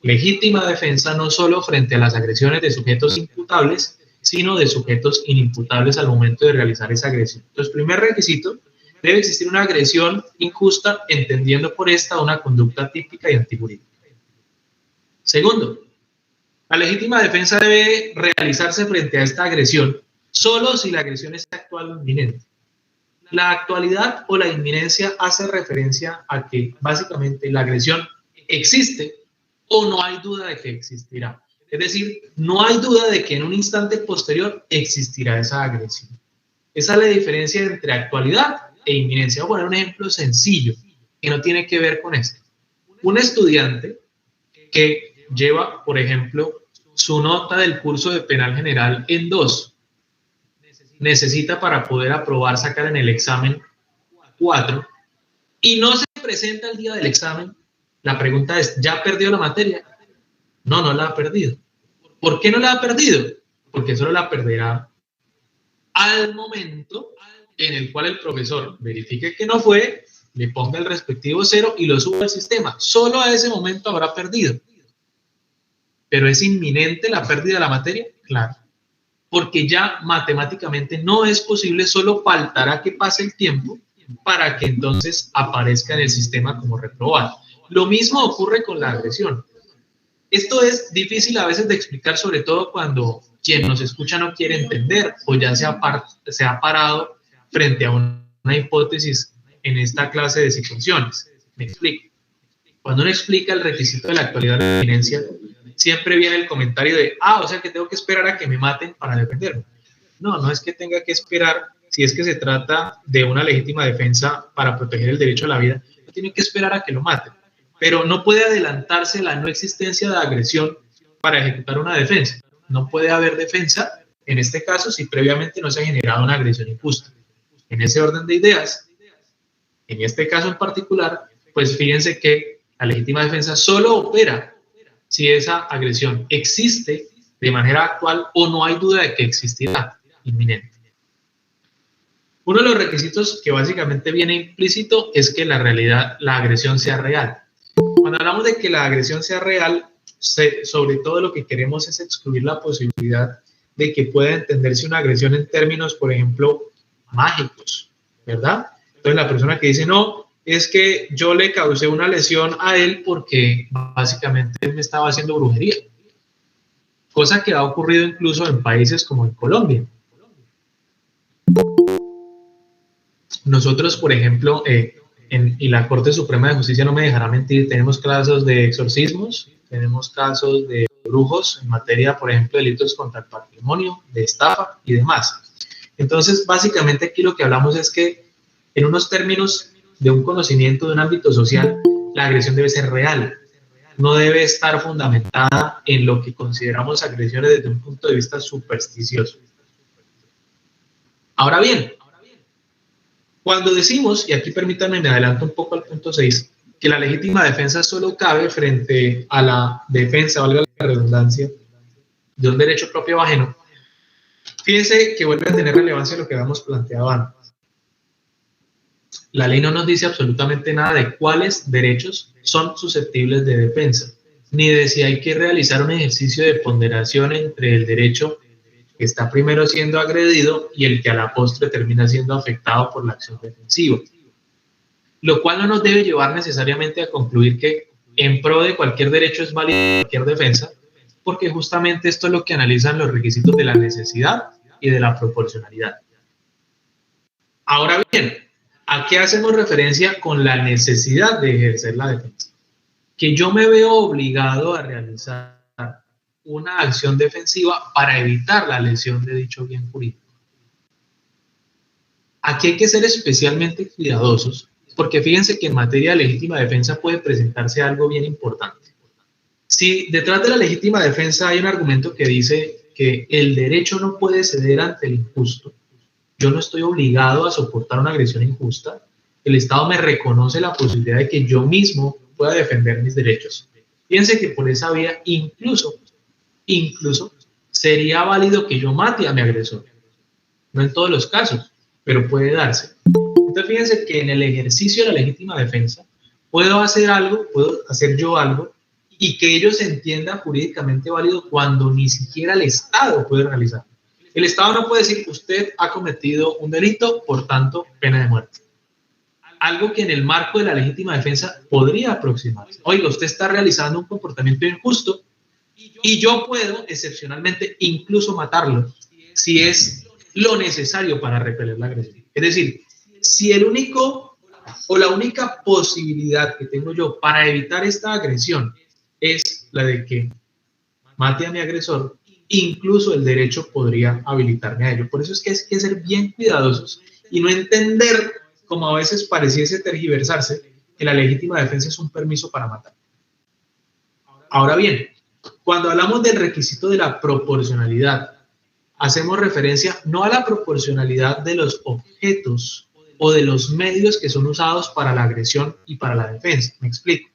legítima defensa, no solo frente a las agresiones de sujetos imputables, sino de sujetos inimputables al momento de realizar esa agresión. Entonces, primer requisito, debe existir una agresión injusta, entendiendo por esta una conducta típica y antijurídica. Segundo, la legítima defensa debe realizarse frente a esta agresión solo si la agresión es actual o inminente. La actualidad o la inminencia hace referencia a que básicamente la agresión existe o no hay duda de que existirá. Es decir, no hay duda de que en un instante posterior existirá esa agresión. Esa es la diferencia entre actualidad e inminencia. Voy a poner un ejemplo sencillo que no tiene que ver con esto. Un estudiante que lleva, por ejemplo, su nota del curso de penal general en 2, necesita para poder aprobar sacar en el examen 4 y no se presenta el día del examen. La pregunta es, ¿ya perdió la materia? No, no la ha perdido. ¿Por qué no la ha perdido? Porque solo la perderá al momento en el cual el profesor verifique que no fue, le ponga el respectivo 0 y lo suba al sistema. Solo a ese momento habrá perdido. ¿Pero es inminente la pérdida de la materia? Claro. Porque ya matemáticamente no es posible, solo faltará que pase el tiempo para que entonces aparezca en el sistema como reprobado. Lo mismo ocurre con la agresión. Esto es difícil a veces de explicar, sobre todo cuando quien nos escucha no quiere entender o ya se ha parado frente a una hipótesis en esta clase de situaciones. Me explico. Cuando uno explica el requisito de la actualidad de la inminencia, siempre viene el comentario de, o sea que tengo que esperar a que me maten para defenderme. No, no es que tenga que esperar, si es que se trata de una legítima defensa para proteger el derecho a la vida, no tiene que esperar a que lo maten. Pero no puede adelantarse la no existencia de agresión para ejecutar una defensa. No puede haber defensa, en este caso, si previamente no se ha generado una agresión injusta. En ese orden de ideas, en este caso en particular, pues fíjense que la legítima defensa solo opera si esa agresión existe de manera actual o no hay duda de que existirá inminente. Uno de los requisitos que básicamente viene implícito es que la agresión sea real. Cuando hablamos de que la agresión sea real, sobre todo lo que queremos es excluir la posibilidad de que pueda entenderse una agresión en términos, por ejemplo, mágicos, ¿verdad? Entonces la persona que dice, no, es que yo le causé una lesión a él porque básicamente él me estaba haciendo brujería. Cosa que ha ocurrido incluso en países como en Colombia. Nosotros, por ejemplo, y la Corte Suprema de Justicia no me dejará mentir, tenemos casos de exorcismos, tenemos casos de brujos en materia, por ejemplo, de delitos contra el patrimonio, de estafa y demás. Entonces, básicamente aquí lo que hablamos es que en unos términos de un conocimiento de un ámbito social, la agresión debe ser real. No debe estar fundamentada en lo que consideramos agresiones desde un punto de vista supersticioso. Ahora bien, cuando decimos, y aquí permítanme, me adelanto un poco al punto 6, que la legítima defensa solo cabe frente a la defensa, valga la redundancia, de un derecho propio o ajeno, fíjense que vuelve a tener relevancia lo que habíamos planteado antes. La ley no nos dice absolutamente nada de cuáles derechos son susceptibles de defensa, ni de si hay que realizar un ejercicio de ponderación entre el derecho que está primero siendo agredido y el que a la postre termina siendo afectado por la acción defensiva. Lo cual no nos debe llevar necesariamente a concluir que en pro de cualquier derecho es válida cualquier defensa, porque justamente esto es lo que analizan los requisitos de la necesidad y de la proporcionalidad. Ahora bien, ¿a qué hacemos referencia con la necesidad de ejercer la defensa? Que yo me veo obligado a realizar una acción defensiva para evitar la lesión de dicho bien jurídico. Aquí hay que ser especialmente cuidadosos, porque fíjense que en materia de legítima defensa puede presentarse algo bien importante. Si detrás de la legítima defensa hay un argumento que dice que el derecho no puede ceder ante el injusto, yo no estoy obligado a soportar una agresión injusta, el Estado me reconoce la posibilidad de que yo mismo pueda defender mis derechos. Fíjense que por esa vía incluso sería válido que yo mate a mi agresor. No en todos los casos, pero puede darse. Entonces fíjense que en el ejercicio de la legítima defensa puedo hacer yo algo y que ello se entienda jurídicamente válido cuando ni siquiera el Estado puede realizarlo. El Estado no puede decir, usted ha cometido un delito, por tanto, pena de muerte. Algo que en el marco de la legítima defensa podría aproximarse. Oiga, usted está realizando un comportamiento injusto y yo puedo, excepcionalmente, incluso matarlo si es lo necesario para repeler la agresión. Es decir, si el único o la única posibilidad que tengo yo para evitar esta agresión es la de que mate a mi agresor, incluso el derecho podría habilitarme a ello. Por eso es que hay que ser bien cuidadosos y no entender, como a veces pareciese tergiversarse, que la legítima defensa es un permiso para matar. Ahora bien, cuando hablamos del requisito de la proporcionalidad, hacemos referencia no a la proporcionalidad de los objetos o de los medios que son usados para la agresión y para la defensa. Me explico.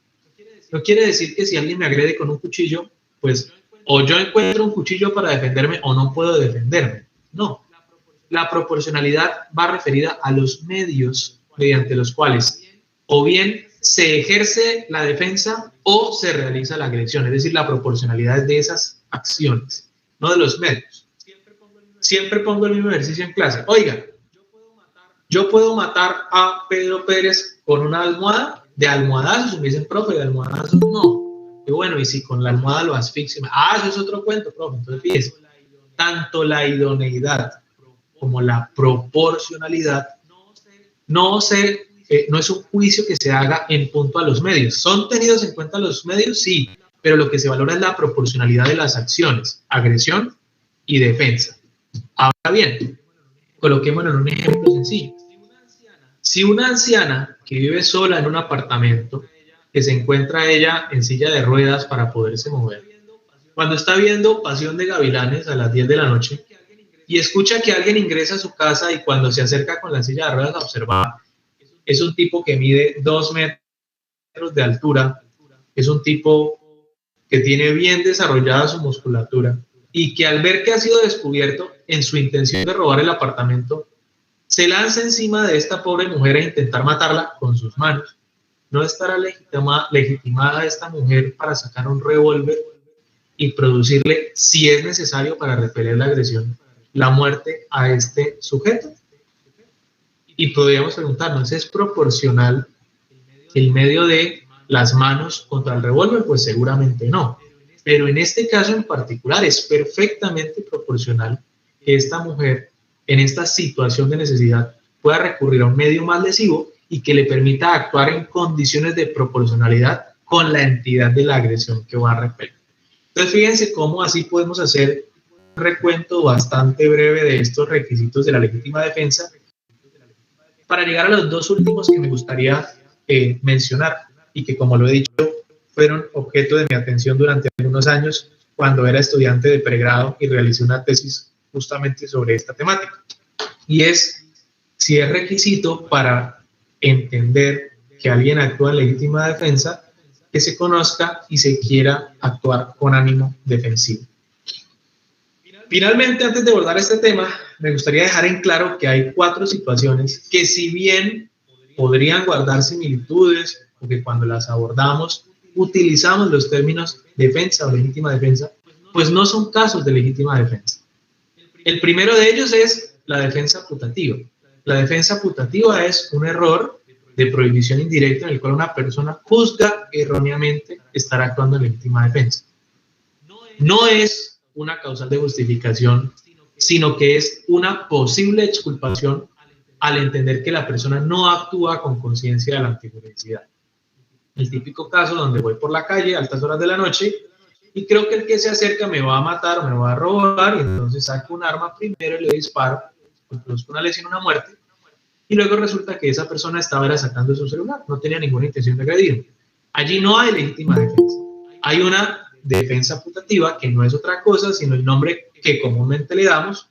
No quiere decir que si alguien me agrede con un cuchillo, pues o yo encuentro un cuchillo para defenderme o no puedo defenderme. No. La proporcionalidad va referida a los medios mediante los cuales o bien se ejerce la defensa o se realiza la agresión. Es decir, la proporcionalidad de esas acciones, no de los medios. Siempre pongo el mismo ejercicio en clase. Oiga, yo puedo matar a Pedro Pérez con una almohada, de almohadazos, me dicen, profe, de almohadazos no. Y bueno, y si con la almohada lo asfixio, eso es otro cuento, profe. Entonces, fíjese, tanto la idoneidad como la proporcionalidad no es un juicio que se haga en punto a los medios. ¿Son tenidos en cuenta los medios? Sí, pero lo que se valora es la proporcionalidad de las acciones, agresión y defensa. Ahora bien, coloquémonos en un ejemplo sencillo. Si una anciana que vive sola en un apartamento, que se encuentra ella en silla de ruedas para poderse mover, cuando está viendo Pasión de Gavilanes a las 10 de la noche y escucha que alguien ingresa a su casa y cuando se acerca con la silla de ruedas a observar, es un tipo que mide 2 metros de altura, es un tipo que tiene bien desarrollada su musculatura y que al ver que ha sido descubierto en su intención de robar el apartamento, se lanza encima de esta pobre mujer a intentar matarla con sus manos. ¿No estará legitimada esta mujer para sacar un revólver y producirle, si es necesario para repeler la agresión, la muerte a este sujeto? Y podríamos preguntarnos, ¿es proporcional el medio de las manos contra el revólver? Pues seguramente no. Pero en este caso en particular es perfectamente proporcional que esta mujer, en esta situación de necesidad, pueda recurrir a un medio más lesivo y que le permita actuar en condiciones de proporcionalidad con la entidad de la agresión que va a repeler. Entonces, fíjense cómo así podemos hacer un recuento bastante breve de estos requisitos de la legítima defensa Para llegar a los dos últimos que me gustaría mencionar y que, como lo he dicho, fueron objeto de mi atención durante algunos años cuando era estudiante de pregrado y realicé una tesis justamente sobre esta temática. Y es si es requisito para entender que alguien actúa en legítima defensa que se conozca y se quiera actuar con ánimo defensivo. Finalmente, antes de abordar este tema, me gustaría dejar en claro que hay 4 situaciones que, si bien podrían guardar similitudes, porque cuando las abordamos utilizamos los términos defensa o legítima defensa, pues no son casos de legítima defensa. El primero de ellos es la defensa putativa. La defensa putativa es un error de prohibición indirecta en el cual una persona juzga erróneamente estar actuando en legítima defensa. No es una causal de justificación, sino que es una posible exculpación al entender que la persona no actúa con conciencia de la antijuridiccidad. El típico caso donde voy por la calle a altas horas de la noche y creo que el que se acerca me va a matar o me va a robar, y entonces saco un arma primero y le disparo, produzco una lesión, una muerte, y luego resulta que esa persona estaba sacando su celular, no tenía ninguna intención de agredir. Allí no hay legítima defensa, hay una defensa putativa que no es otra cosa sino el nombre que comúnmente le damos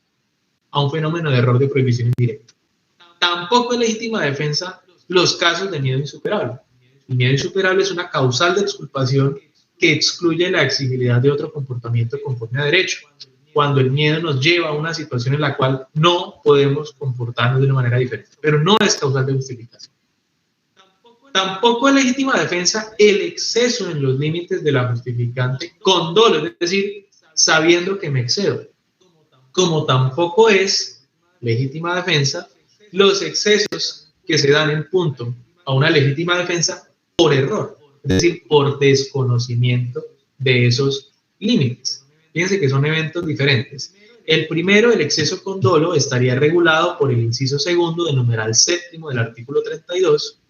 a un fenómeno de error de prohibición indirecta. Tampoco es legítima defensa los casos de miedo insuperable. El miedo insuperable es una causal de exculpación que excluye la exigibilidad de otro comportamiento conforme a derecho, cuando el miedo nos lleva a una situación en la cual no podemos comportarnos de una manera diferente, pero no es causal de justificación. Tampoco es legítima defensa el exceso en los límites de la justificante con dolo, es decir, sabiendo que me excedo. Como tampoco es legítima defensa los excesos que se dan en punto a una legítima defensa por error, es decir, por desconocimiento de esos límites. Fíjense que son eventos diferentes. El primero, el exceso con dolo, estaría regulado por el inciso segundo del numeral séptimo del artículo 32,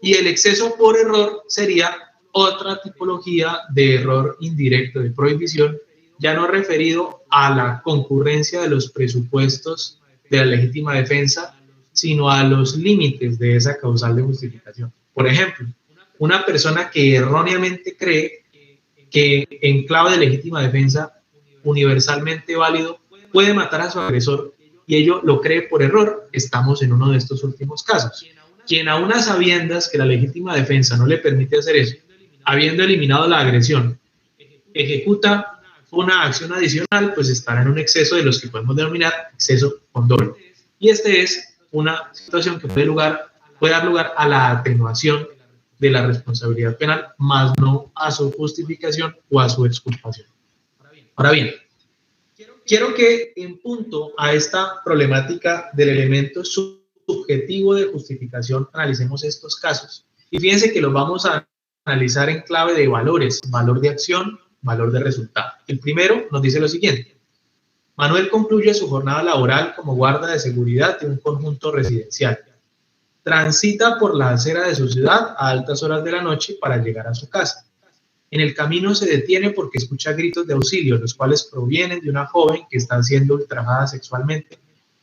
y el exceso por error sería otra tipología de error indirecto de prohibición, ya no referido a la concurrencia de los presupuestos de la legítima defensa, sino a los límites de esa causal de justificación. Por ejemplo, una persona que erróneamente cree que en clave de legítima defensa universalmente válido puede matar a su agresor y ello lo cree por error, estamos en uno de estos últimos casos. Quien a unas sabiendas que la legítima defensa no le permite hacer eso, habiendo eliminado la agresión, ejecuta una acción adicional, pues estará en un exceso de los que podemos denominar exceso con dolo. Y este es una situación que puede dar lugar a la atenuación de la responsabilidad penal, más no a su justificación o a su exculpación. Ahora bien, quiero que en punto a esta problemática del elemento subjetivo de justificación analicemos estos casos. Y fíjense que los vamos a analizar en clave de valores, valor de acción, valor de resultado. El primero nos dice lo siguiente: Manuel concluye su jornada laboral como guarda de seguridad de un conjunto residencial. Transita por la acera de su ciudad a altas horas de la noche para llegar a su casa. En el camino se detiene porque escucha gritos de auxilio, los cuales provienen de una joven que está siendo ultrajada sexualmente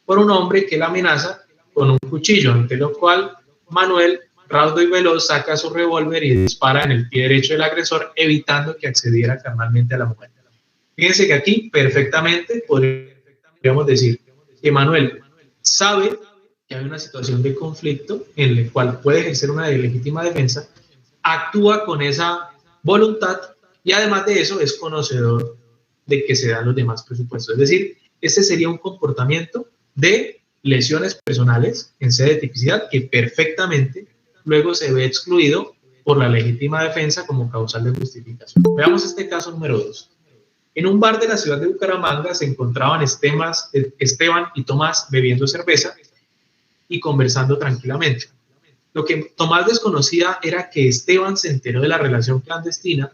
por un hombre que la amenaza con un cuchillo, ante lo cual Manuel, raudo y veloz, saca su revólver y dispara en el pie derecho del agresor, evitando que accediera carnalmente a la mujer. Fíjense que aquí perfectamente podríamos decir que Manuel sabe que hay una situación de conflicto en la cual puede ejercer una legítima defensa, actúa con esa voluntad y además de eso es conocedor de que se dan los demás presupuestos. Es decir, este sería un comportamiento de lesiones personales en sede de tipicidad que perfectamente luego se ve excluido por la legítima defensa como causal de justificación. Veamos este caso número 2. En un bar de la ciudad de Bucaramanga se encontraban Esteban y Tomás bebiendo cerveza y conversando tranquilamente. Lo que Tomás desconocía era que Esteban se enteró de la relación clandestina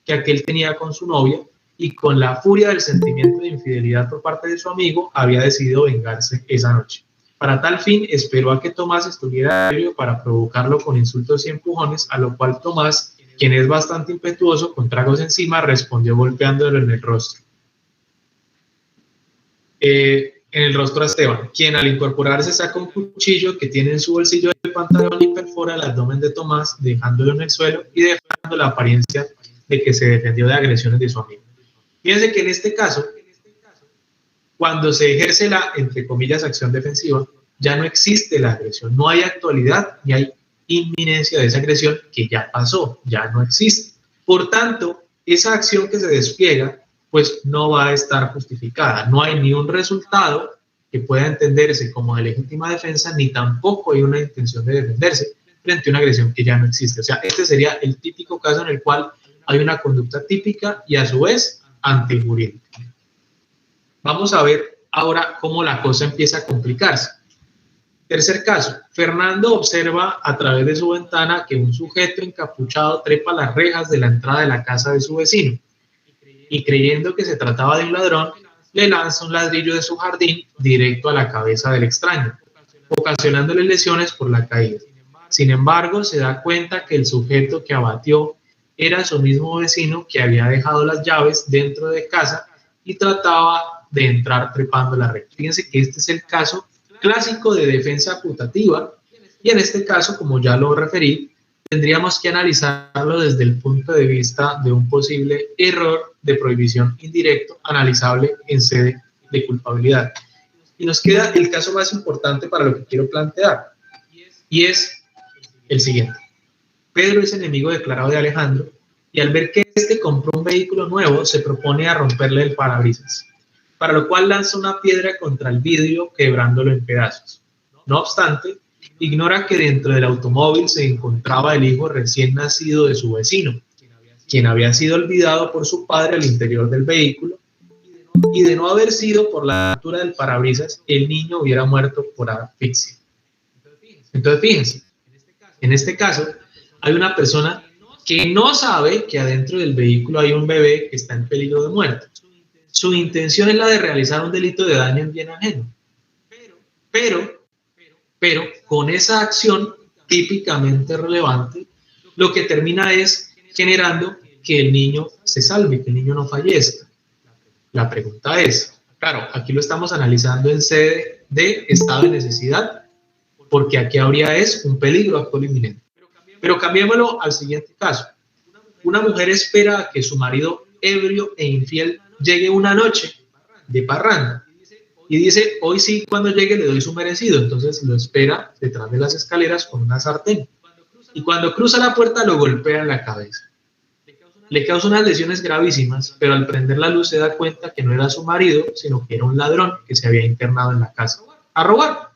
que aquel tenía con su novia y con la furia del sentimiento de infidelidad por parte de su amigo había decidido vengarse esa noche. Para tal fin esperó a que Tomás estuviera ebrio para provocarlo con insultos y empujones, a lo cual Tomás, quien es bastante impetuoso, con tragos encima, respondió golpeándolo en el rostro. en el rostro a Esteban, quien al incorporarse saca un cuchillo que tiene en su bolsillo del pantalón y perfora el abdomen de Tomás, dejándolo en el suelo y dejando la apariencia de que se defendió de agresiones de su amigo. Fíjense que en este caso, cuando se ejerce la, entre comillas, acción defensiva, ya no existe la agresión, no hay actualidad ni hay inminencia de esa agresión que ya pasó, ya no existe. Por tanto, esa acción que se despliega, pues no va a estar justificada. No hay ni un resultado que pueda entenderse como de legítima defensa, ni tampoco hay una intención de defenderse frente a una agresión que ya no existe. O sea, este sería el típico caso en el cual hay una conducta típica y a su vez antijurídica. Vamos a ver ahora cómo la cosa empieza a complicarse. Tercer caso, Fernando observa a través de su ventana que un sujeto encapuchado trepa las rejas de la entrada de la casa de su vecino y creyendo que se trataba de un ladrón, le lanza un ladrillo de su jardín directo a la cabeza del extraño, ocasionándole lesiones por la caída. Sin embargo, se da cuenta que el sujeto que abatió era su mismo vecino que había dejado las llaves dentro de casa y trataba de entrar trepando la reja. Fíjense que este es el caso clásico de defensa putativa y en este caso, como ya lo referí, tendríamos que analizarlo desde el punto de vista de un posible error de prohibición indirecto analizable en sede de culpabilidad. Y nos queda el caso más importante para lo que quiero plantear y es el siguiente. Pedro es enemigo declarado de Alejandro y al ver que éste compró un vehículo nuevo se propone a romperle el parabrisas, para lo cual lanza una piedra contra el vidrio quebrándolo en pedazos. No obstante, ignora que dentro del automóvil se encontraba el hijo recién nacido de su vecino, quien había sido olvidado por su padre al interior del vehículo, y de no haber sido por la altura del parabrisas, el niño hubiera muerto por asfixia. Entonces, fíjense, en este caso, hay una persona que no sabe que adentro del vehículo hay un bebé que está en peligro de muerte. Su intención es la de realizar un delito de daño en bien ajeno. Pero con esa acción típicamente relevante, lo que termina es generando que el niño se salve, que el niño no fallezca. La pregunta es, claro, aquí lo estamos analizando en sede de estado de necesidad, porque aquí habría un peligro actual inminente. Pero cambiémoslo al siguiente caso. Una mujer espera a que su marido ebrio e infiel llegue una noche de parranda y dice, hoy sí, cuando llegue le doy su merecido. Entonces lo espera detrás de las escaleras con una sartén y cuando cruza la puerta lo golpea en la cabeza. Le causa unas lesiones gravísimas, pero al prender la luz se da cuenta que no era su marido, sino que era un ladrón que se había internado en la casa a robar.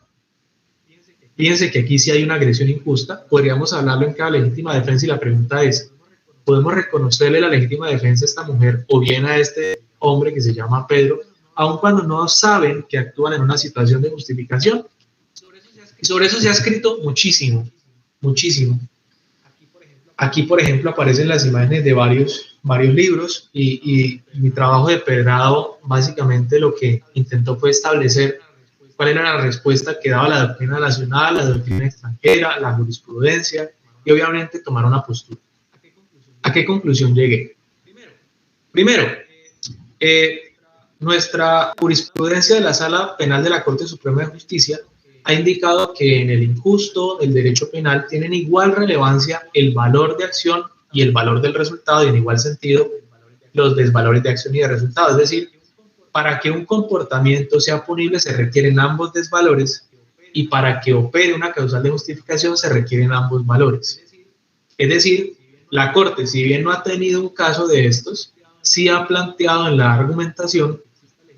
Fíjense que aquí sí hay una agresión injusta. Podríamos hablarlo en cada legítima defensa y la pregunta es, ¿podemos reconocerle la legítima defensa a esta mujer o bien a este hombre que se llama Pedro, aun cuando no saben que actúan en una situación de justificación? Y sobre eso se ha escrito muchísimo, muchísimo. Aquí, por ejemplo, aparecen las imágenes de varios libros y mi trabajo de pregrado básicamente lo que intentó fue establecer cuál era la respuesta que daba la doctrina nacional, la doctrina extranjera, la jurisprudencia y obviamente tomar una postura. ¿A qué conclusión llegué? Primero, nuestra jurisprudencia de la Sala Penal de la Corte Suprema de Justicia ha indicado que en el injusto del derecho penal tienen igual relevancia el valor de acción y el valor del resultado y en igual sentido los desvalores de acción y de resultado. Es decir, para que un comportamiento sea punible se requieren ambos desvalores y para que opere una causal de justificación se requieren ambos valores. Es decir, la Corte, si bien no ha tenido un caso de estos, sí ha planteado en la argumentación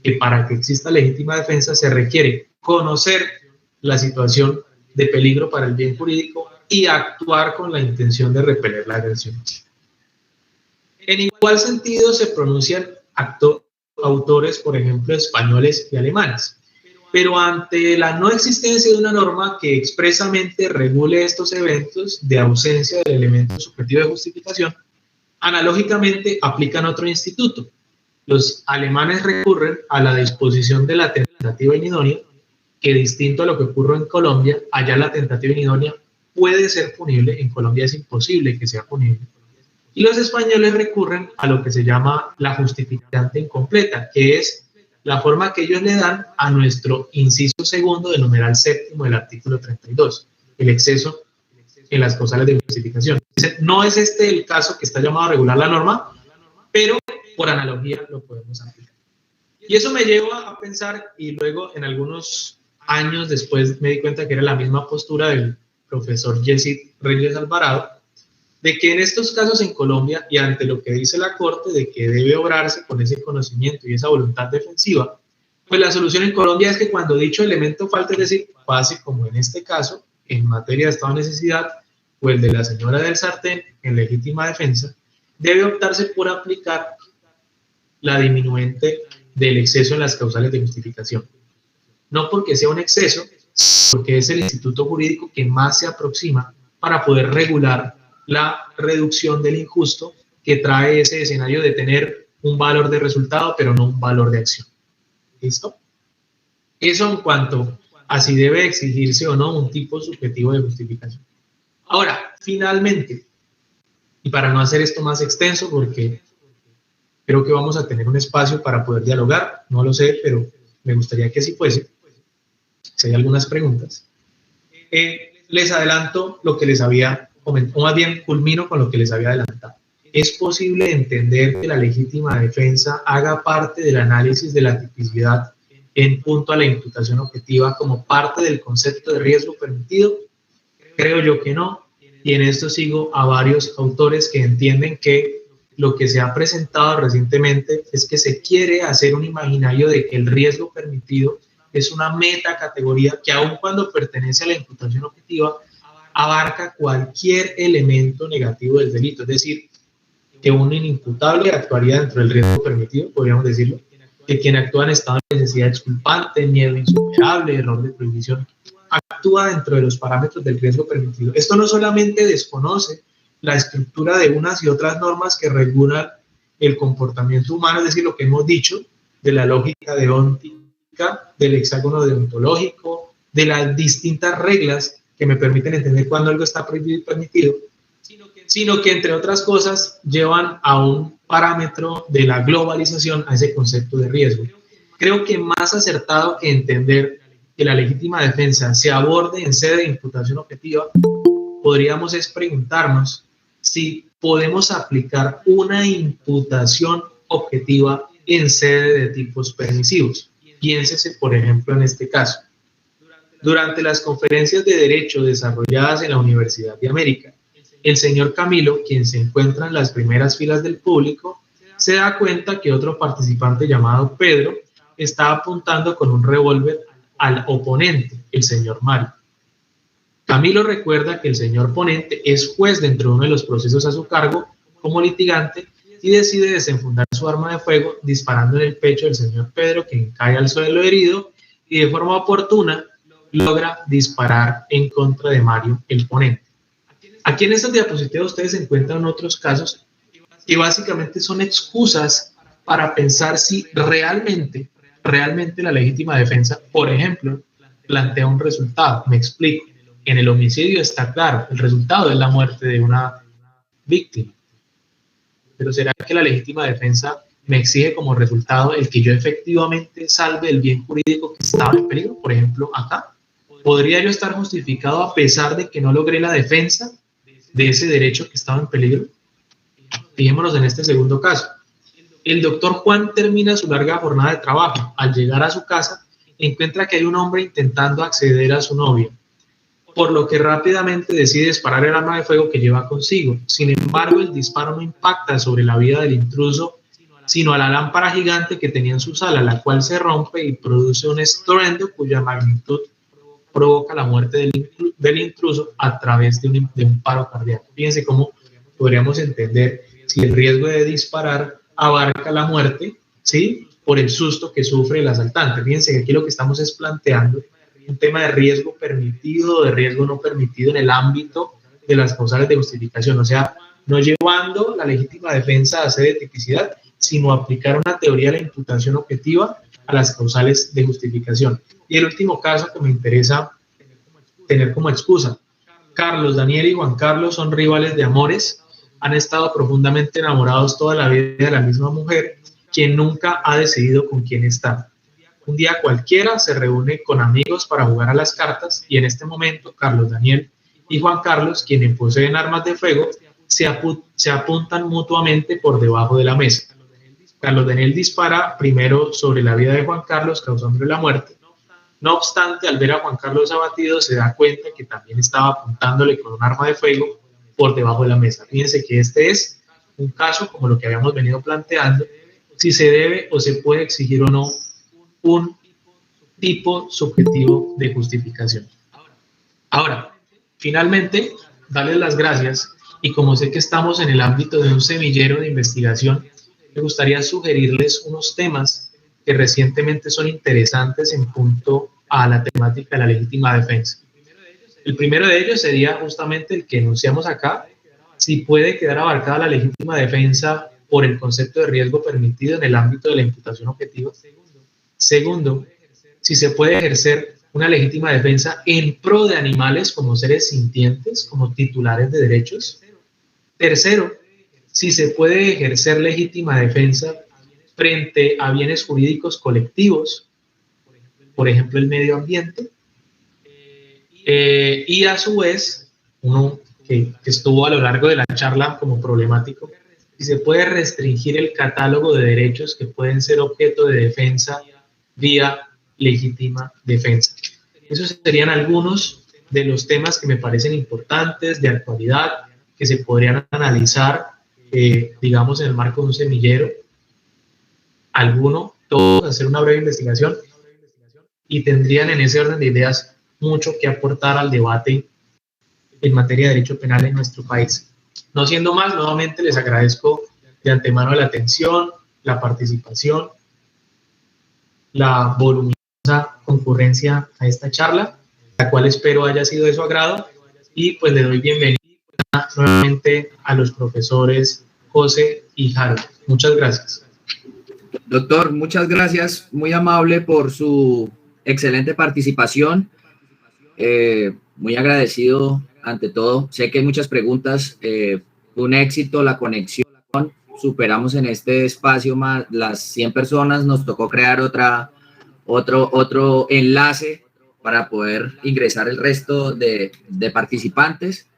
que para que exista legítima defensa se requiere conocer la situación de peligro para el bien jurídico y actuar con la intención de repeler la agresión. En igual sentido se pronuncian autores, por ejemplo, españoles y alemanes. Pero ante la no existencia de una norma que expresamente regule estos eventos de ausencia del elemento subjetivo de justificación, analógicamente aplican otro instituto. Los alemanes recurren a la disposición de la tentativa inidónea, que distinto a lo que ocurre en Colombia, allá la tentativa inidónea puede ser punible, en Colombia es imposible que sea punible. Y los españoles recurren a lo que se llama la justificante incompleta, que es la forma que ellos le dan a nuestro inciso segundo del numeral séptimo del artículo 32, el exceso en las causales de justificación. No es este el caso que está llamado a regular la norma, pero por analogía lo podemos aplicar. Y eso me lleva a pensar, y luego en algunos años después me di cuenta que era la misma postura del profesor Jesse Reyes Alvarado, de que en estos casos en Colombia, y ante lo que dice la Corte, de que debe obrarse con ese conocimiento y esa voluntad defensiva, pues la solución en Colombia es que cuando dicho elemento falta, es decir, pase como en este caso, en materia de estado de necesidad, o el de la señora del sartén, en legítima defensa, debe optarse por aplicar la diminuente del exceso en las causales de justificación. No porque sea un exceso, porque es el instituto jurídico que más se aproxima para poder regular la reducción del injusto que trae ese escenario de tener un valor de resultado, pero no un valor de acción. ¿Listo? Eso en cuanto a si debe exigirse o no un tipo subjetivo de justificación. Ahora, finalmente, y para no hacer esto más extenso, porque creo que vamos a tener un espacio para poder dialogar, no lo sé, pero me gustaría que así fuese, si hay algunas preguntas, les adelanto lo que les había comentado, o más bien culmino con lo que les había adelantado. Es posible entender que la legítima defensa haga parte del análisis de la tipicidad en punto a la imputación objetiva como parte del concepto de riesgo permitido. Creo yo que no, y en esto sigo a varios autores que entienden que lo que se ha presentado recientemente es que se quiere hacer un imaginario de que el riesgo permitido es una metacategoría que aun cuando pertenece a la imputación objetiva abarca cualquier elemento negativo del delito, es decir, que un inimputable actuaría dentro del riesgo permitido, podríamos decirlo, que quien actúa en estado de necesidad exculpante, miedo insuperable, error de prohibición, actúa dentro de los parámetros del riesgo permitido. Esto no solamente desconoce la estructura de unas y otras normas que regulan el comportamiento humano, es decir, lo que hemos dicho de la lógica deontótica, del hexágono deontológico, de las distintas reglas que me permiten entender cuándo algo está prohibido y permitido, sino que entre otras cosas llevan a un parámetro de la globalización, a ese concepto de riesgo. Creo que más acertado que entender que la legítima defensa se aborde en sede de imputación objetiva, podríamos es preguntarnos si podemos aplicar una imputación objetiva en sede de tipos permisivos. Piénsese, por ejemplo, en este caso. Durante las conferencias de derecho desarrolladas en la Universidad de América, el señor Camilo, quien se encuentra en las primeras filas del público, se da cuenta que otro participante llamado Pedro está apuntando con un revólver al oponente, el señor Mario. Camilo recuerda que el señor ponente es juez dentro de uno de los procesos a su cargo como litigante y decide desenfundar su arma de fuego disparando en el pecho del señor Pedro, quien cae al suelo herido y de forma oportuna logra disparar en contra de Mario, el ponente. Aquí en estas diapositivas ustedes encuentran otros casos que básicamente son excusas para pensar si realmente la legítima defensa, por ejemplo, plantea un resultado. Me explico. En el homicidio está claro, el resultado es la muerte de una víctima. Pero ¿será que la legítima defensa me exige como resultado el que yo efectivamente salve el bien jurídico que estaba en peligro? Por ejemplo, acá. ¿Podría yo estar justificado a pesar de que no logré la defensa de ese derecho que estaba en peligro? Fijémonos en este segundo caso. El doctor Juan termina su larga jornada de trabajo. Al llegar a su casa, encuentra que hay un hombre intentando acceder a su novia, por lo que rápidamente decide disparar el arma de fuego que lleva consigo. Sin embargo, el disparo no impacta sobre la vida del intruso, sino a la lámpara gigante que tenía en su sala, la cual se rompe y produce un estruendo cuya magnitud provoca la muerte del intruso a través de un paro cardíaco. Fíjense cómo podríamos entender si el riesgo de disparar abarca la muerte, ¿sí?, por el susto que sufre el asaltante. Fíjense que aquí lo que estamos es planteando un tema de riesgo permitido o de riesgo no permitido en el ámbito de las causales de justificación, o sea, no llevando la legítima defensa a sede de tipicidad, sino aplicar una teoría de la imputación objetiva a las causales de justificación. Y el último caso que me interesa tener como excusa: Carlos, Daniel y Juan Carlos son rivales de amores, han estado profundamente enamorados toda la vida de la misma mujer, quien nunca ha decidido con quién estar. Un día cualquiera se reúne con amigos para jugar a las cartas y en este momento Carlos Daniel y Juan Carlos, quienes poseen armas de fuego, se apuntan mutuamente por debajo de la mesa. Carlos Daniel dispara primero sobre la vida de Juan Carlos, causándole la muerte. No obstante, al ver a Juan Carlos abatido, se da cuenta que también estaba apuntándole con un arma de fuego por debajo de la mesa. Fíjense que este es un caso como lo que habíamos venido planteando, si se debe o se puede exigir o no un tipo subjetivo de justificación. Ahora, finalmente, darles las gracias y como sé que estamos en el ámbito de un semillero de investigación, me gustaría sugerirles unos temas que recientemente son interesantes en punto a la temática de la legítima defensa. El primero de ellos sería justamente el que enunciamos acá, si puede quedar abarcada la legítima defensa por el concepto de riesgo permitido en el ámbito de la imputación objetiva. Segundo, si se puede ejercer una legítima defensa en pro de animales como seres sintientes, como titulares de derechos. Tercero, si se puede ejercer legítima defensa frente a bienes jurídicos colectivos, por ejemplo, el medio ambiente. Y a su vez, uno que estuvo a lo largo de la charla como problemático, si se puede restringir el catálogo de derechos que pueden ser objeto de defensa vía legítima defensa. Esos serían algunos de los temas que me parecen importantes, de actualidad, que se podrían analizar, digamos, en el marco de un semillero. Todos hacer una breve investigación y tendrían en ese orden de ideas mucho que aportar al debate en materia de derecho penal en nuestro país. No siendo más, nuevamente les agradezco de antemano la atención, la participación, la voluminosa concurrencia a esta charla, la cual espero haya sido de su agrado, y pues le doy bienvenida nuevamente a los profesores José y Harold. Muchas gracias. Doctor, muchas gracias, muy amable por su excelente participación, muy agradecido ante todo. Sé que hay muchas preguntas, un éxito la conexión, superamos en este espacio más las 100 personas, nos tocó crear otro enlace para poder ingresar el resto de participantes.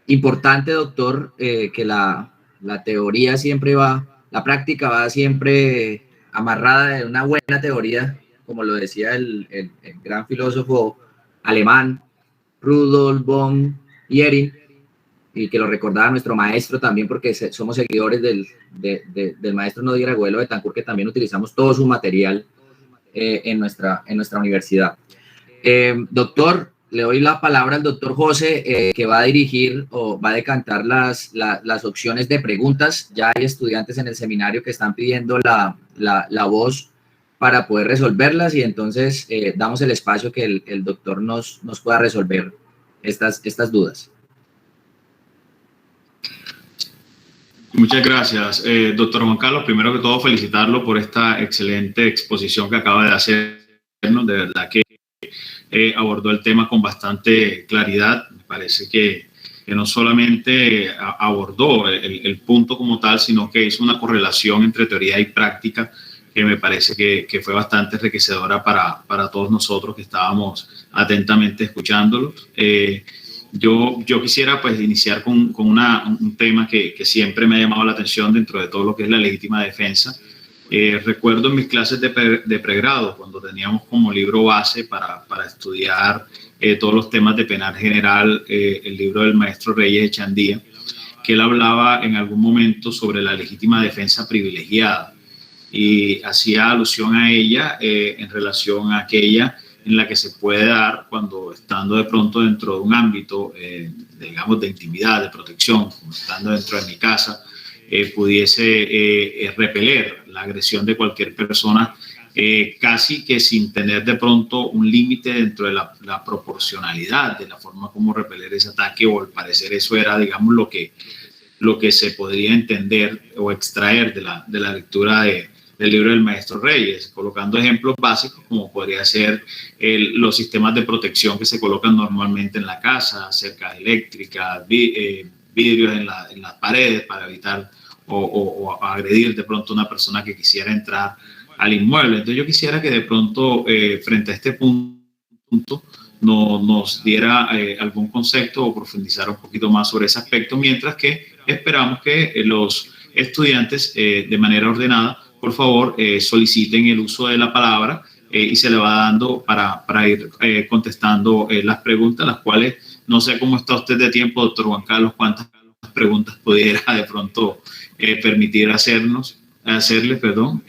Importante, doctor, que la teoría siempre la práctica va siempre amarrada de una buena teoría, como lo decía el gran filósofo alemán Rudolf von Jhering, y que lo recordaba nuestro maestro también, porque somos seguidores del maestro Nodier Agüelo Betancourt, que también utilizamos todo su material en nuestra universidad. Doctor, le doy la palabra al doctor José, que va a dirigir o va a decantar las opciones de preguntas. Ya hay estudiantes en el seminario que están pidiendo la voz para poder resolverlas, y entonces damos el espacio que el doctor nos pueda resolver estas dudas. Muchas gracias, doctor Juan Carlos. Primero que todo, felicitarlo por esta excelente exposición que acaba de hacernos. De verdad que abordó el tema con bastante claridad. Me parece que no solamente abordó el punto como tal, sino que hizo una correlación entre teoría y práctica que me parece que fue bastante enriquecedora para todos nosotros que estábamos atentamente escuchándolo. Yo quisiera pues iniciar con un tema que siempre me ha llamado la atención dentro de todo lo que es la legítima defensa. Recuerdo en mis clases de pregrado, cuando teníamos como libro base para estudiar todos los temas de penal general, el libro del maestro Reyes Echandía, que él hablaba en algún momento sobre la legítima defensa privilegiada y hacía alusión a ella en relación a aquella en la que se puede dar cuando estando de pronto dentro de un ámbito, digamos, de intimidad, de protección, como estando dentro de mi casa, pudiese repeler la agresión de cualquier persona, casi que sin tener de pronto un límite dentro de la proporcionalidad de la forma como repeler ese ataque, o al parecer eso era, digamos, lo que se podría entender o extraer de la lectura del libro del maestro Reyes, colocando ejemplos básicos como podría ser los sistemas de protección que se colocan normalmente en la casa, cercas eléctricas, vidrios en las paredes para evitar o agredir de pronto a una persona que quisiera entrar al inmueble. Entonces yo quisiera que de pronto, frente a este punto, nos diera algún concepto o profundizar un poquito más sobre ese aspecto, mientras que esperamos que los estudiantes de manera ordenada, por favor, soliciten el uso de la palabra y se le va dando para ir contestando las preguntas, las cuales no sé cómo está usted de tiempo, doctor Juan Carlos, cuántas preguntas pudiera de pronto permitir hacerle,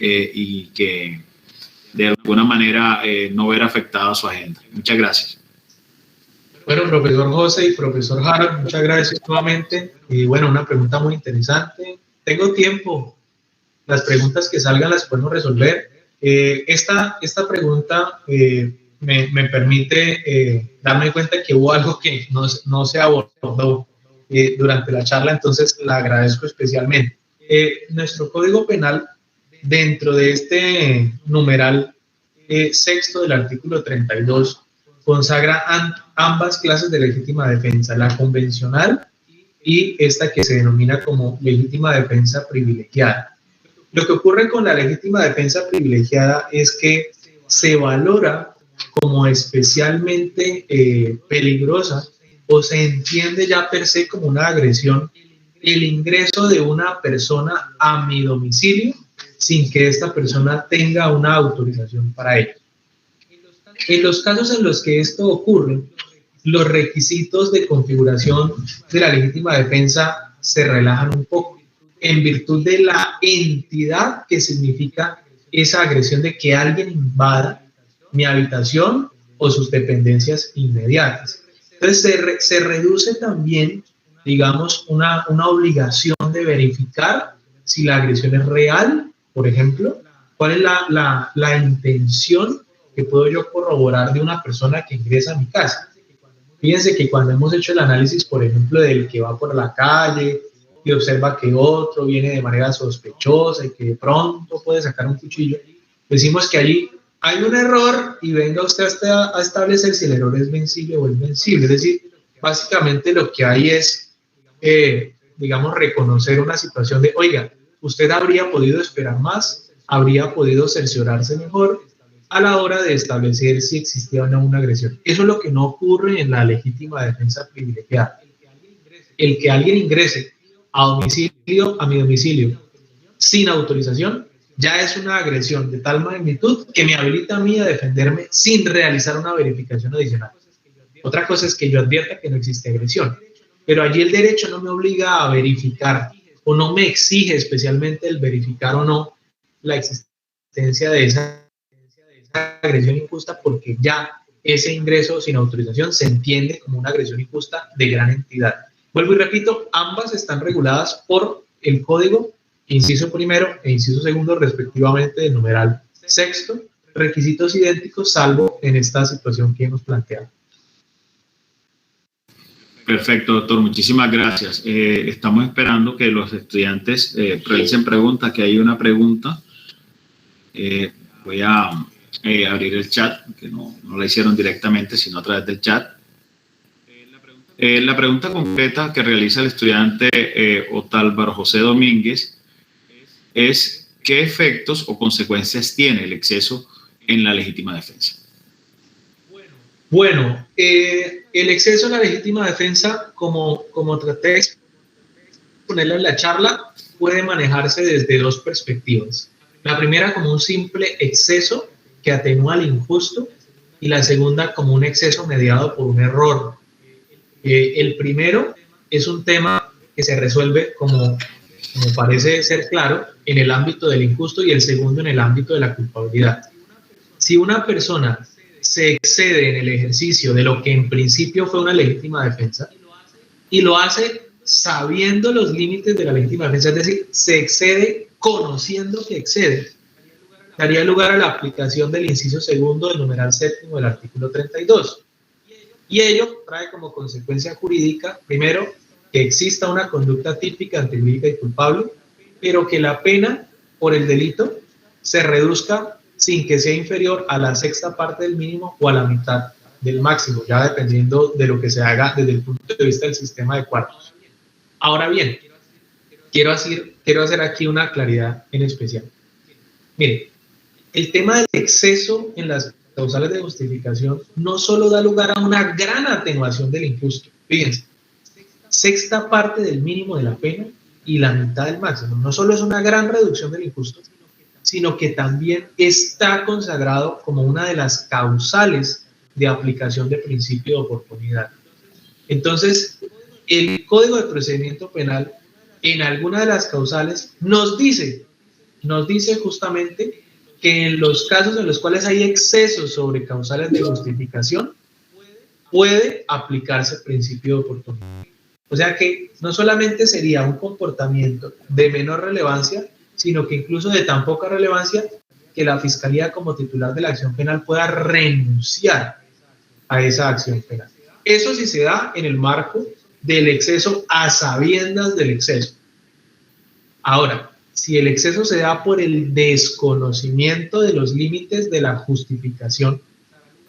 y que de alguna manera no ver afectada su agenda. Muchas gracias. Bueno, profesor José y profesor Harold, muchas gracias nuevamente. Y bueno, una pregunta muy interesante. Tengo tiempo. Las preguntas que salgan las podemos resolver. Esta pregunta me permite darme cuenta que hubo algo que no se abordó durante la charla, entonces la agradezco especialmente. Nuestro Código Penal, dentro de este numeral sexto del artículo 32, consagra ambas clases de legítima defensa, la convencional y esta que se denomina como legítima defensa privilegiada. Lo que ocurre con la legítima defensa privilegiada es que se valora como especialmente peligrosa o se entiende ya per se como una agresión el ingreso de una persona a mi domicilio sin que esta persona tenga una autorización para ello. En los casos en los que esto ocurre, los requisitos de configuración de la legítima defensa se relajan un poco, en virtud de la entidad que significa esa agresión de que alguien invada mi habitación o sus dependencias inmediatas. Entonces se reduce también, digamos, una obligación de verificar si la agresión es real, por ejemplo, cuál es la intención que puedo yo corroborar de una persona que ingresa a mi casa. Fíjense que cuando hemos hecho el análisis, por ejemplo, del que va por la calle y observa que otro viene de manera sospechosa y que de pronto puede sacar un cuchillo, decimos que allí hay un error y venga usted a establecer si el error es vencible o invencible. Es decir, básicamente lo que hay es, digamos, reconocer una situación de, oiga, usted habría podido esperar más, habría podido cerciorarse mejor a la hora de establecer si existía o no una agresión. Eso es lo que no ocurre en la legítima defensa privilegiada. El que alguien ingrese a mi domicilio, sin autorización, ya es una agresión de tal magnitud que me habilita a mí a defenderme sin realizar una verificación adicional. Otra cosa es que yo advierta que no existe agresión, pero allí el derecho no me obliga a verificar o no me exige especialmente el verificar o no la existencia de esa agresión injusta, porque ya ese ingreso sin autorización se entiende como una agresión injusta de gran entidad. Vuelvo y repito, ambas están reguladas por el Código, inciso primero e inciso segundo respectivamente del numeral sexto, requisitos idénticos salvo en esta situación que hemos planteado. Perfecto, doctor, muchísimas gracias. Estamos esperando que los estudiantes realicen preguntas, que hay una pregunta. Voy a abrir el chat, que no la hicieron directamente, sino a través del chat. La pregunta concreta que realiza el estudiante Otálvaro José Domínguez es: ¿qué efectos o consecuencias tiene el exceso en la legítima defensa? Bueno, el exceso en la legítima defensa, como traté de ponerlo en la charla, puede manejarse desde dos perspectivas. La primera como un simple exceso que atenúa al injusto, y la segunda como un exceso mediado por un error. El primero es un tema que se resuelve, como parece ser claro, en el ámbito del injusto, y el segundo en el ámbito de la culpabilidad. Si una persona se excede en el ejercicio de lo que en principio fue una legítima defensa y lo hace sabiendo los límites de la legítima defensa, es decir, se excede conociendo que excede, daría lugar a la aplicación del inciso segundo del numeral séptimo del artículo 32. Y ello trae como consecuencia jurídica, primero, que exista una conducta típica, antijurídica y culpable, pero que la pena por el delito se reduzca sin que sea inferior a la sexta parte del mínimo o a la mitad del máximo, ya dependiendo de lo que se haga desde el punto de vista del sistema de cuartos. Ahora bien, quiero hacer aquí una claridad en especial. Miren, el tema del exceso en las causales de justificación no solo da lugar a una gran atenuación del injusto, fíjense, sexta parte del mínimo de la pena y la mitad del máximo. No solo es una gran reducción del injusto, sino que también está consagrado como una de las causales de aplicación del principio de oportunidad. Entonces, el Código de Procedimiento Penal, en alguna de las causales, nos dice justamente que en los casos en los cuales hay excesos sobre causales de justificación, puede aplicarse el principio de oportunidad. O sea que no solamente sería un comportamiento de menor relevancia, sino que incluso de tan poca relevancia que la Fiscalía como titular de la acción penal pueda renunciar a esa acción penal. Eso sí se da en el marco del exceso a sabiendas del exceso. Ahora, si el exceso se da por el desconocimiento de los límites de la justificación,